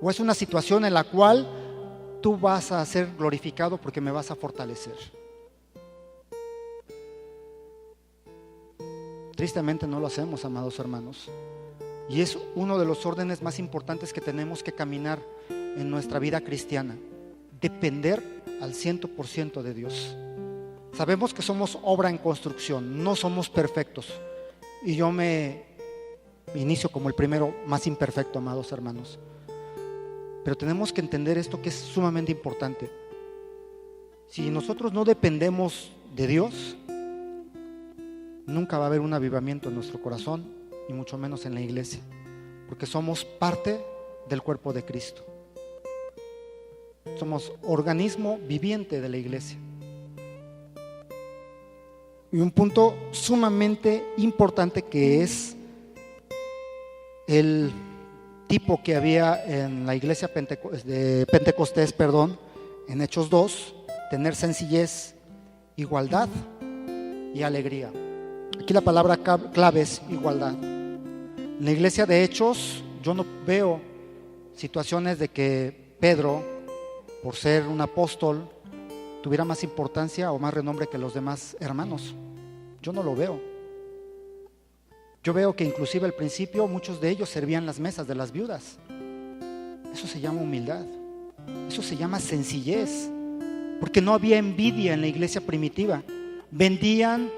Speaker 1: ¿O es una situación en la cual tú vas a ser glorificado porque me vas a fortalecer? Tristemente no lo hacemos, amados hermanos. Y es uno de los órdenes más importantes que tenemos que caminar en nuestra vida cristiana. Depender al 100% de Dios. Sabemos que somos obra en construcción, no somos perfectos. Y yo me inicio como el primero más imperfecto, amados hermanos. Pero tenemos que entender esto que es sumamente importante. Si nosotros no dependemos de Dios, nunca va a haber un avivamiento en nuestro corazón y mucho menos en la iglesia, porque somos parte del cuerpo de Cristo. Somos organismo viviente de la iglesia. Y un punto sumamente importante que es el tipo que había en la iglesia de Pentecostés, en Hechos 2, tener sencillez, igualdad y alegría. Aquí la palabra clave es igualdad. En la iglesia de Hechos yo no veo situaciones de que Pedro, por ser un apóstol, tuviera más importancia o más renombre que los demás hermanos. Yo no lo veo. Yo veo que inclusive al principio muchos de ellos servían las mesas de las viudas. Eso se llama humildad. Eso se llama sencillez. Porque no había envidia en la iglesia primitiva. Vendían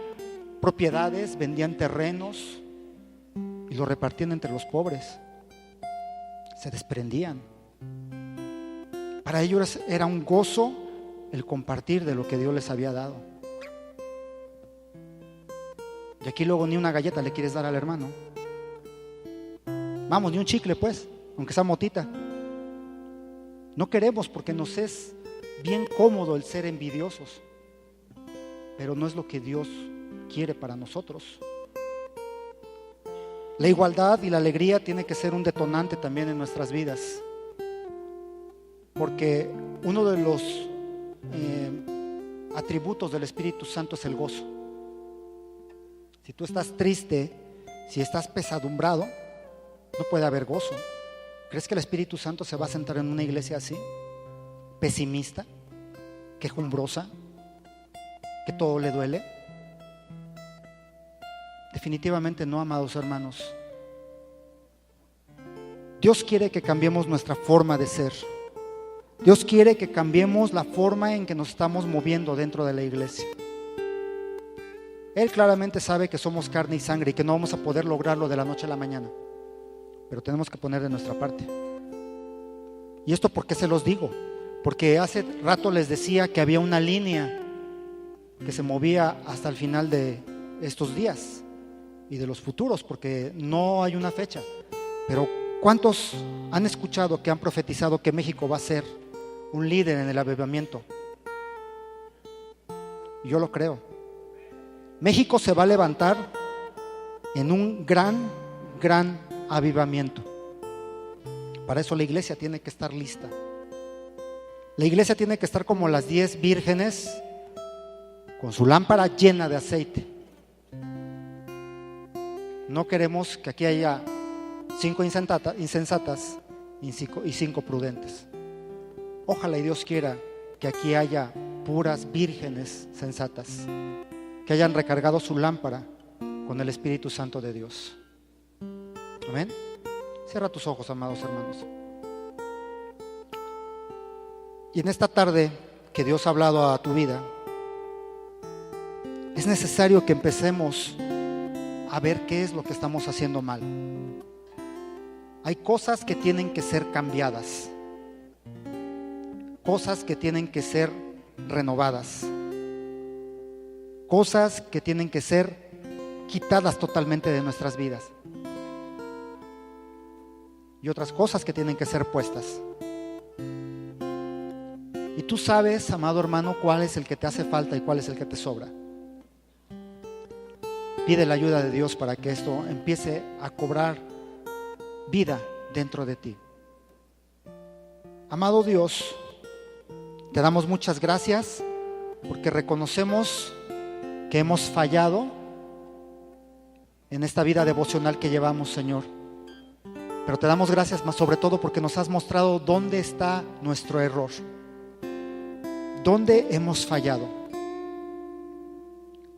Speaker 1: propiedades, vendían terrenos y lo repartían entre los pobres. Se desprendían. Para ellos era un gozo el compartir de lo que Dios les había dado. Y aquí luego ni una galleta le quieres dar al hermano. Vamos, ni un chicle pues, aunque sea motita. No queremos porque nos es bien cómodo el ser envidiosos, pero no es lo que Dios quiere para nosotros. La igualdad y la alegría tiene que ser un detonante también en nuestras vidas, porque uno de los atributos del Espíritu Santo es el gozo. Si tú estás triste, si estás pesadumbrado, no puede haber gozo. ¿Crees que el Espíritu Santo se va a sentar en una iglesia así? Pesimista, quejumbrosa, que todo le duele. Definitivamente no, amados hermanos. Dios quiere que cambiemos nuestra forma de ser. Dios quiere que cambiemos la forma en que nos estamos moviendo dentro de la iglesia. Él claramente sabe que somos carne y sangre y que no vamos a poder lograrlo de la noche a la mañana, pero tenemos que poner de nuestra parte. ¿Y esto por qué se los digo? Porque hace rato les decía que había una línea que se movía hasta el final de estos días y de los futuros, porque no hay una fecha. Pero ¿cuántos han escuchado que han profetizado que México va a ser un líder en el avivamiento? Yo lo creo. México se va a levantar en un gran avivamiento. Para eso la iglesia tiene que estar lista. La iglesia tiene que estar como las 10 vírgenes, con su lámpara llena de aceite. No queremos que aquí haya 5 insensatas y 5 prudentes. Ojalá y Dios quiera que aquí haya puras vírgenes sensatas, que hayan recargado su lámpara con el Espíritu Santo de Dios. Amén. Cierra tus ojos, amados hermanos. Y en esta tarde que Dios ha hablado a tu vida, es necesario que empecemos a ver qué es lo que estamos haciendo mal. Hay cosas que tienen que ser cambiadas, cosas que tienen que ser renovadas, cosas que tienen que ser quitadas totalmente de nuestras vidas, y otras cosas que tienen que ser puestas. Y tú sabes, amado hermano, cuál es el que te hace falta y cuál es el que te sobra. Pide la ayuda de Dios para que esto empiece a cobrar vida dentro de ti. Amado Dios, te damos muchas gracias porque reconocemos que hemos fallado en esta vida devocional que llevamos, Señor. Pero te damos gracias más sobre todo porque nos has mostrado dónde está nuestro error, dónde hemos fallado.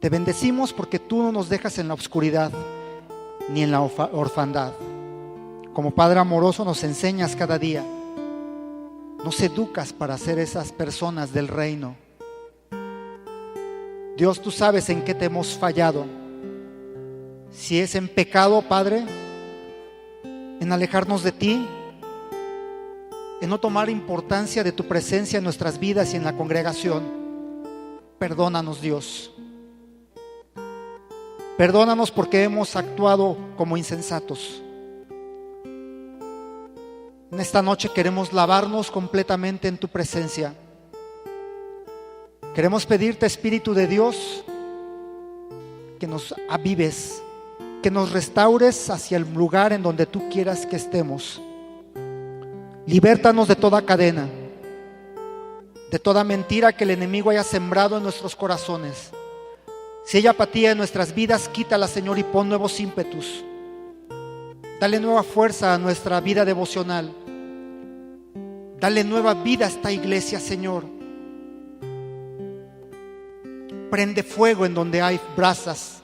Speaker 1: Te bendecimos porque tú no nos dejas en la oscuridad ni en la orfandad. Como Padre amoroso nos enseñas cada día, nos educas para ser esas personas del reino. Dios, tú sabes en qué te hemos fallado. Si es en pecado, Padre, en alejarnos de ti, en no tomar importancia de tu presencia en nuestras vidas y en la congregación, perdónanos, Dios. Perdónanos porque hemos actuado como insensatos. En esta noche queremos lavarnos completamente en tu presencia. Queremos pedirte, Espíritu de Dios, que nos avives, que nos restaures hacia el lugar en donde tú quieras que estemos. Libértanos de toda cadena, de toda mentira que el enemigo haya sembrado en nuestros corazones. Si hay apatía en nuestras vidas, quítala, Señor, y pon nuevos ímpetus. Dale nueva fuerza a nuestra vida devocional. Dale nueva vida a esta iglesia, Señor. Prende fuego en donde hay brasas.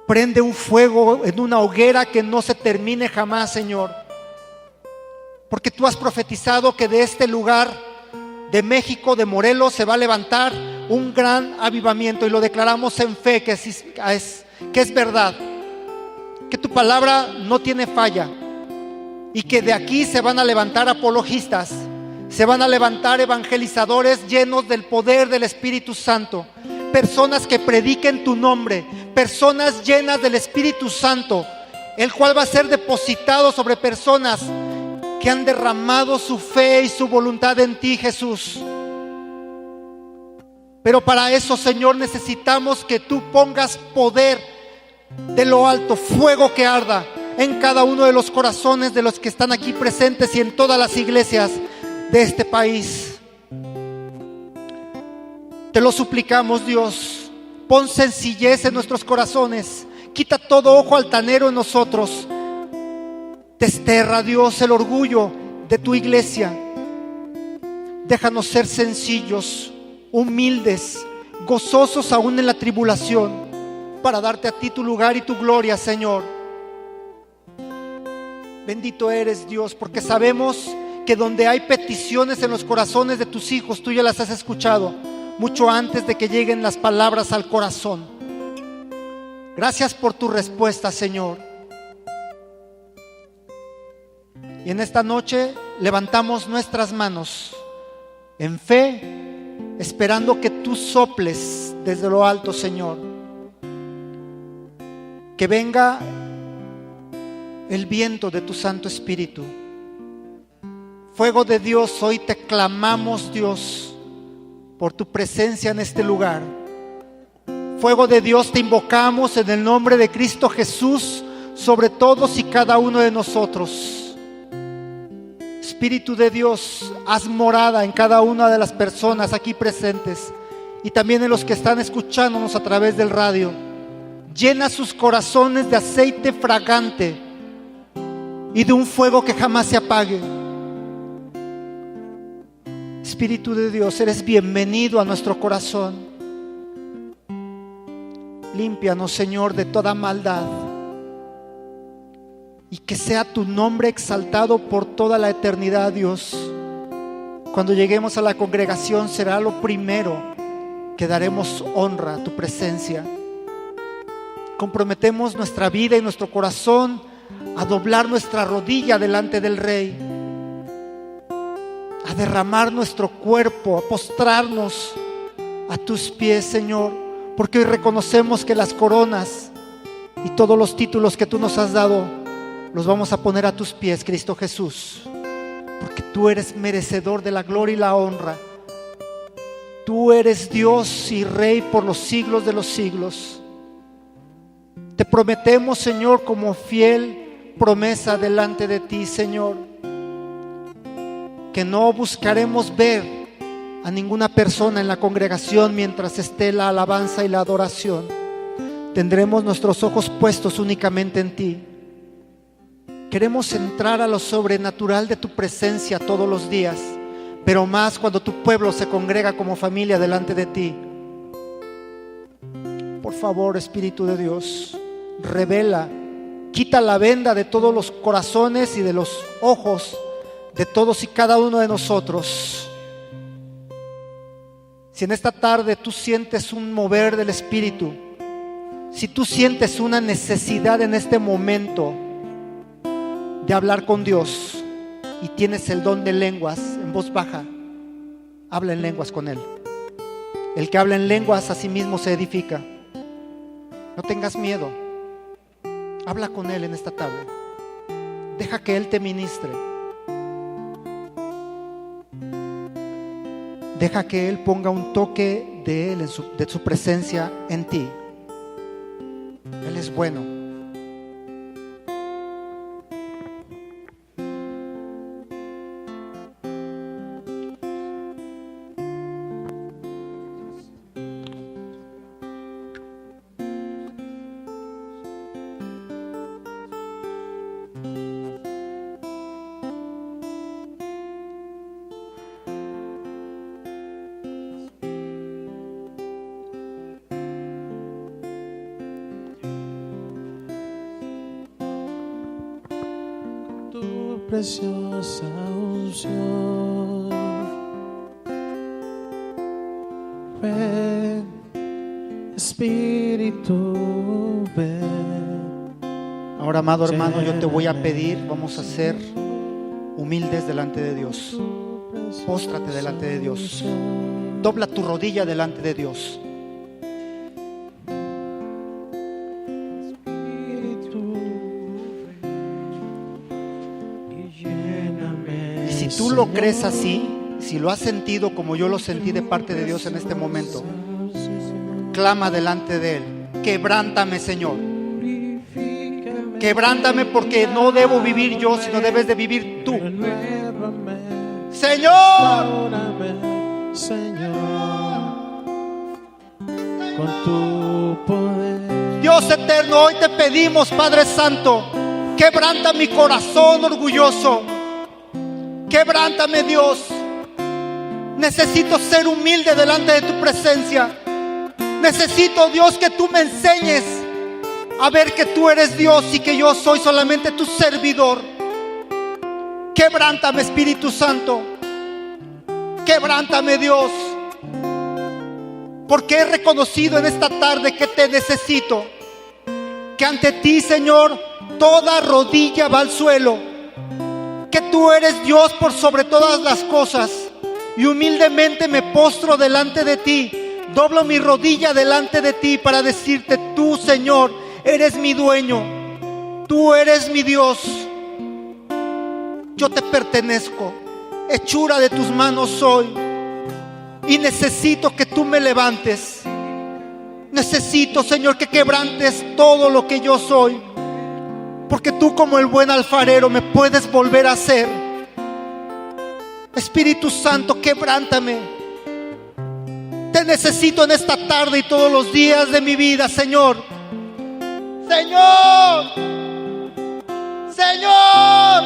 Speaker 1: Prende un fuego en una hoguera que no se termine jamás, Señor. Porque tú has profetizado que de este lugar, de México, de Morelos, se va a levantar un gran avivamiento. Y lo declaramos en fe que es verdad. Que tu palabra no tiene falla. Y que de aquí se van a levantar apologistas. Se van a levantar evangelizadores llenos del poder del Espíritu Santo. Personas que prediquen tu nombre. Personas llenas del Espíritu Santo, el cual va a ser depositado sobre personas que han derramado su fe y su voluntad en ti, Jesús. Pero para eso, Señor, necesitamos que tú pongas poder de lo alto, fuego que arda en cada uno de los corazones de los que están aquí presentes y en todas las iglesias de este país. Te lo suplicamos, Dios. Pon sencillez en nuestros corazones. Quita todo ojo altanero en nosotros. Desterra, Dios, el orgullo de tu iglesia. Déjanos ser sencillos, humildes, gozosos aún en la tribulación, para darte a ti tu lugar y tu gloria, Señor. Bendito eres, Dios, porque sabemos que donde hay peticiones en los corazones de tus hijos, tú ya las has escuchado mucho antes de que lleguen las palabras al corazón. Gracias por tu respuesta, Señor. Y en esta noche levantamos nuestras manos en fe, esperando que tú soples desde lo alto, Señor. Que venga el viento de tu Santo Espíritu. Fuego de Dios, hoy te clamamos, Dios, por tu presencia en este lugar. Fuego de Dios, te invocamos en el nombre de Cristo Jesús sobre todos y cada uno de nosotros. Espíritu de Dios, haz morada en cada una de las personas aquí presentes y también en los que están escuchándonos a través del radio. Llena sus corazones de aceite fragante y de un fuego que jamás se apague. Espíritu de Dios, eres bienvenido a nuestro corazón. Límpianos, Señor, de toda maldad, y que sea tu nombre exaltado por toda la eternidad, Dios. Cuando lleguemos a la congregación será lo primero que daremos honra a tu presencia. Comprometemos nuestra vida y nuestro corazón a doblar nuestra rodilla delante del Rey, a derramar nuestro cuerpo, a postrarnos a tus pies, Señor, porque hoy reconocemos que las coronas y todos los títulos que tú nos has dado los vamos a poner a tus pies, Cristo Jesús, porque tú eres merecedor de la gloria y la honra. Tú eres Dios y Rey por los siglos de los siglos. Te prometemos, Señor, como fiel promesa delante de ti, Señor, que no buscaremos ver a ninguna persona en la congregación mientras esté la alabanza y la adoración. Tendremos nuestros ojos puestos únicamente en ti. Queremos entrar a lo sobrenatural de tu presencia todos los días, pero más cuando tu pueblo se congrega como familia delante de ti. Por favor, Espíritu de Dios, revela, quita la venda de todos los corazones y de los ojos de todos y cada uno de nosotros. Si en esta tarde tú sientes un mover del Espíritu, si tú sientes una necesidad en este momento de hablar con Dios y tienes el don de lenguas en voz baja, habla en lenguas con Él. El que habla en lenguas a sí mismo se edifica. No tengas miedo, habla con Él en esta tarde. Deja que Él te ministre. Deja que Él ponga un toque de Él, de su presencia en ti. Él es bueno.
Speaker 2: Preciosa unción, ven, Espíritu, ven.
Speaker 1: Ahora, amado hermano, yo te voy a pedir, vamos a ser humildes delante de Dios. Póstrate delante de Dios. Dobla tu rodilla delante de Dios. Si tú lo crees así, si lo has sentido como yo lo sentí de parte de Dios en este momento, clama delante de Él: quebrántame, Señor, Quebrántame porque no debo vivir yo, sino debes de vivir tú.
Speaker 2: Renuévame,
Speaker 1: Señor,
Speaker 2: restaurame, Señor, con tu poder.
Speaker 1: Dios eterno, hoy te pedimos, Padre Santo, quebranta mi corazón orgulloso. Quebrántame, Dios. Necesito ser humilde delante de tu presencia. Necesito, Dios, que tú me enseñes a ver que tú eres Dios y que yo soy solamente tu servidor. Quebrántame, Espíritu Santo. Quebrántame, Dios. Porque he reconocido en esta tarde que te necesito. Que ante ti, Señor, toda rodilla va al suelo. Que tú eres Dios por sobre todas las cosas. Y humildemente me postro delante de ti. Doblo mi rodilla delante de ti para decirte: tú, Señor, eres mi dueño. Tú eres mi Dios. Yo te pertenezco. Hechura de tus manos soy. Y necesito que tú me levantes. Necesito, Señor, que quebrantes todo lo que yo soy. Porque tú, como el buen alfarero, me puedes volver a hacer. Espíritu Santo, quebrántame. Te necesito en esta tarde y todos los días de mi vida, Señor. Señor, Señor,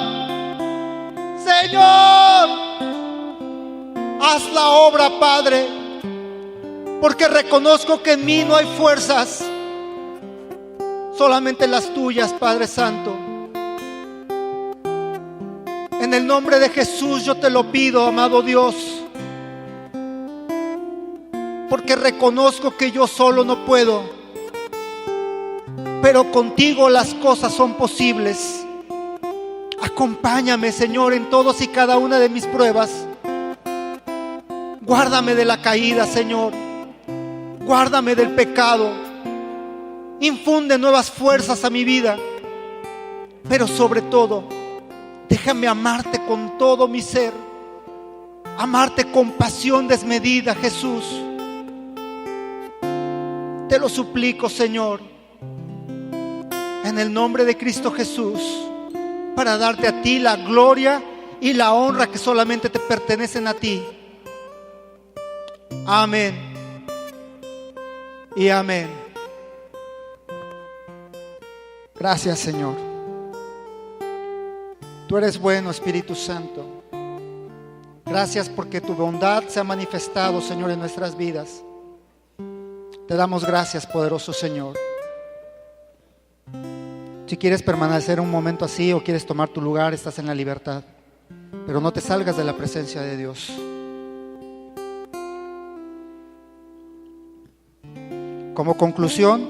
Speaker 1: Señor, haz la obra, Padre, porque reconozco que en mí no hay fuerzas, solamente las tuyas, Padre Santo. En el nombre de Jesús yo te lo pido, amado Dios, porque reconozco que yo solo no puedo, pero contigo las cosas son posibles. Acompáñame, Señor, en todas y cada una de mis pruebas. Guárdame de la caída, Señor. Guárdame del pecado. Infunde nuevas fuerzas a mi vida. Pero sobre todo, déjame amarte con todo mi ser. Amarte con pasión desmedida, Jesús. Te lo suplico, Señor, en el nombre de Cristo Jesús, para darte a ti la gloria y la honra que solamente te pertenecen a ti. Amén y amén. Gracias, Señor. Tú eres bueno, Espíritu Santo. Gracias porque tu bondad se ha manifestado, Señor, en nuestras vidas. Te damos gracias, poderoso Señor. Si quieres permanecer un momento así o quieres tomar tu lugar, estás en la libertad. Pero no te salgas de la presencia de Dios. Como conclusión,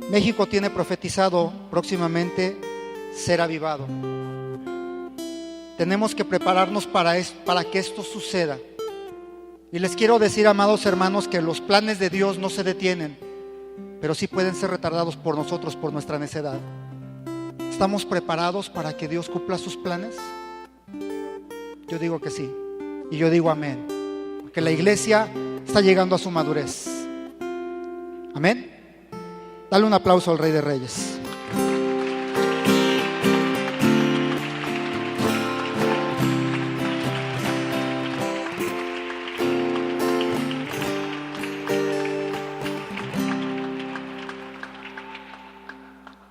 Speaker 1: México tiene profetizado próximamente ser avivado. Tenemos que prepararnos para que esto suceda. Y les quiero decir, amados hermanos, que los planes de Dios no se detienen, pero sí pueden ser retardados por nosotros, por nuestra necedad. ¿Estamos preparados para que Dios cumpla sus planes? Yo digo que sí. Y yo digo amén. Porque la iglesia está llegando a su madurez. Amén. Dale un aplauso al Rey de Reyes.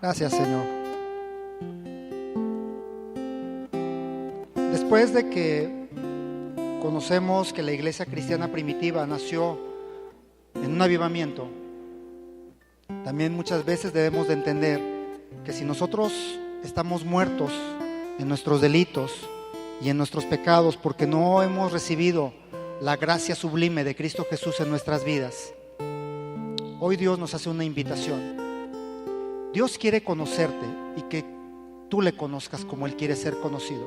Speaker 1: Gracias, Señor. Después de que conocemos que la iglesia cristiana primitiva nació en un avivamiento, también muchas veces debemos de entender que si nosotros estamos muertos en nuestros delitos y en nuestros pecados porque no hemos recibido la gracia sublime de Cristo Jesús en nuestras vidas, hoy Dios nos hace una invitación. Dios quiere conocerte y que tú le conozcas como Él quiere ser conocido.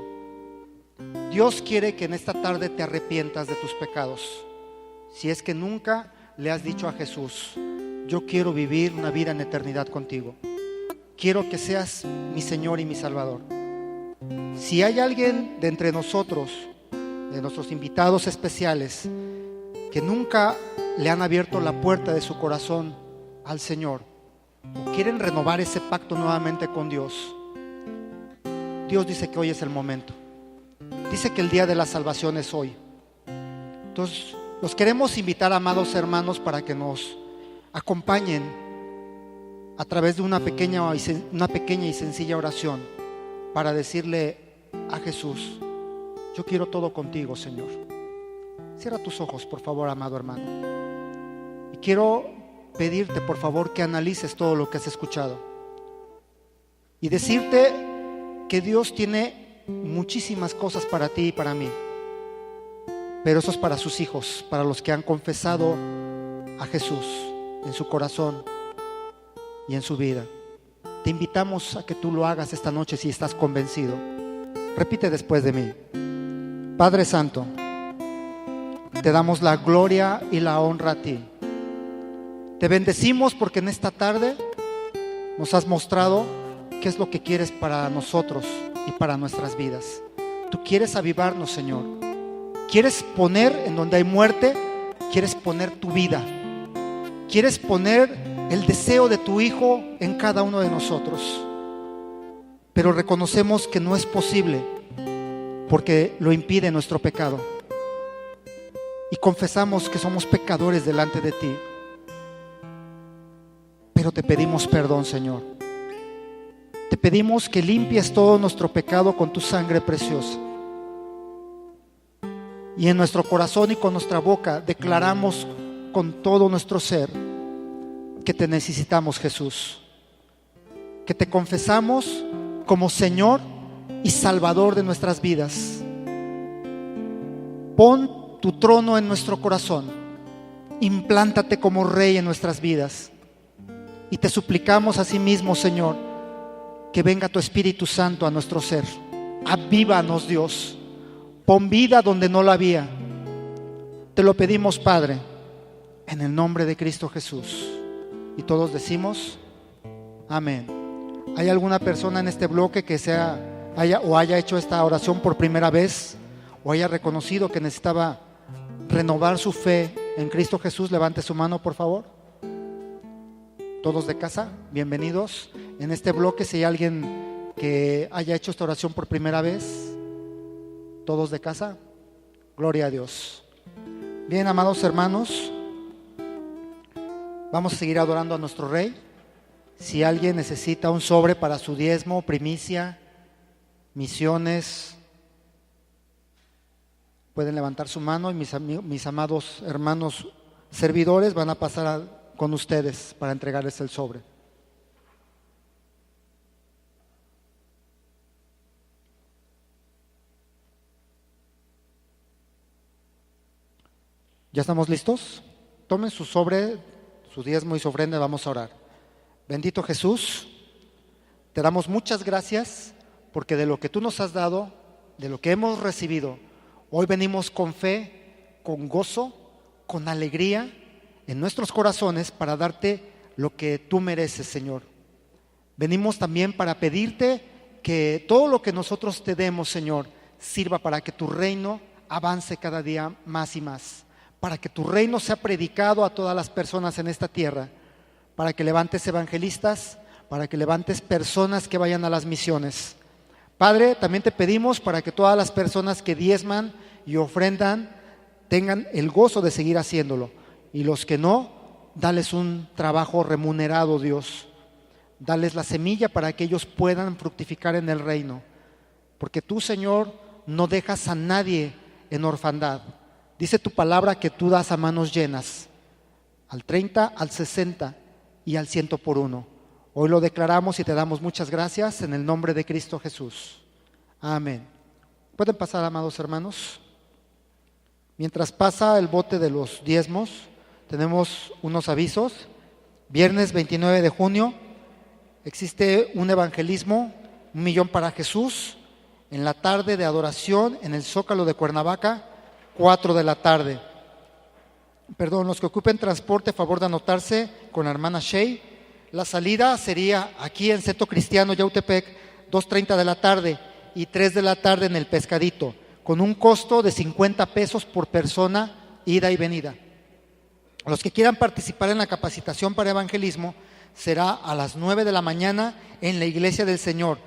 Speaker 1: Dios quiere que en esta tarde te arrepientas de tus pecados. Si es que nunca le has dicho a Jesús: yo quiero vivir una vida en eternidad contigo. Quiero que seas mi Señor y mi Salvador. Si hay alguien de entre nosotros, de nuestros invitados especiales, que nunca le han abierto la puerta de su corazón al Señor, o quieren renovar ese pacto nuevamente con Dios, Dios dice que hoy es el momento. Dice que el día de la salvación es hoy. Entonces, los queremos invitar, amados hermanos, para que nos acompañen a través de una pequeña y sencilla oración para decirle a Jesús: yo quiero todo contigo, Señor. Cierra tus ojos, por favor, amado hermano. Y quiero pedirte, por favor, que analices todo lo que has escuchado y decirte que Dios tiene muchísimas cosas para ti y para mí, pero eso es para sus hijos, para los que han confesado a Jesús en su corazón y en su vida. Te invitamos a que tú lo hagas esta noche si estás convencido. Repite después de mí: Padre Santo, te damos la gloria y la honra a ti. Te bendecimos porque en esta tarde nos has mostrado qué es lo que quieres para nosotros y para nuestras vidas. Tú quieres avivarnos, Señor. Quieres poner en donde hay muerte, quieres poner tu vida. Quieres poner el deseo de tu Hijo en cada uno de nosotros. Pero reconocemos que no es posible porque lo impide nuestro pecado. Y confesamos que somos pecadores delante de ti. Pero te pedimos perdón, Señor. Te pedimos que limpies todo nuestro pecado con tu sangre preciosa. Y en nuestro corazón y con nuestra boca declaramos con todo nuestro ser que te necesitamos, Jesús. Que te confesamos como Señor y Salvador de nuestras vidas. Pon tu trono en nuestro corazón. Implántate como Rey en nuestras vidas. Y te suplicamos asimismo, Señor, que venga tu Espíritu Santo a nuestro ser. Avívanos, Dios. Pon vida donde no la había. Te lo pedimos, Padre, en el nombre de Cristo Jesús. Y todos decimos amén. ¿Hay alguna persona en este bloque que haya hecho esta oración por primera vez, o haya reconocido que necesitaba renovar su fe en Cristo Jesús? Levante su mano, por favor. Todos de casa, bienvenidos. En este bloque, si hay alguien que haya hecho esta oración por primera vez, todos de casa, gloria a Dios. Bien, amados hermanos, vamos a seguir adorando a nuestro Rey. Si alguien necesita un sobre para su diezmo, primicia, misiones, pueden levantar su mano y mis amados hermanos servidores van a pasar con ustedes para entregarles el sobre. ¿Ya estamos listos? Tomen su sobre, su diezmo y su ofrenda, vamos a orar. Bendito Jesús, te damos muchas gracias porque de lo que tú nos has dado, de lo que hemos recibido, hoy venimos con fe, con gozo, con alegría en nuestros corazones para darte lo que tú mereces, Señor. Venimos también para pedirte que todo lo que nosotros te demos, Señor, sirva para que tu reino avance cada día más y más, para que tu reino sea predicado a todas las personas en esta tierra, para que levantes evangelistas, para que levantes personas que vayan a las misiones. Padre, también te pedimos para que todas las personas que diezman y ofrendan tengan el gozo de seguir haciéndolo, y los que no, dales un trabajo remunerado, Dios. Dales la semilla para que ellos puedan fructificar en el reino, porque tú, Señor, no dejas a nadie en orfandad. Dice tu palabra que tú das a manos llenas, al 30, al 60 y al 100 por uno. Hoy lo declaramos y te damos muchas gracias en el nombre de Cristo Jesús. Amén. ¿Pueden pasar, amados hermanos? Mientras pasa el bote de los diezmos, tenemos unos avisos. Viernes 29 de junio existe un evangelismo, 1 millón para Jesús, en la tarde de adoración en el Zócalo de Cuernavaca, 4 de la tarde. Los que ocupen transporte, favor de anotarse con la hermana Shea. La salida sería aquí en Centro Cristiano Yautepec, 2:30 de la tarde y 3 de la tarde en el Pescadito, con un costo de 50 pesos por persona, ida y venida. Los que quieran participar en la capacitación para evangelismo será a las 9 de la mañana en la iglesia del Señor.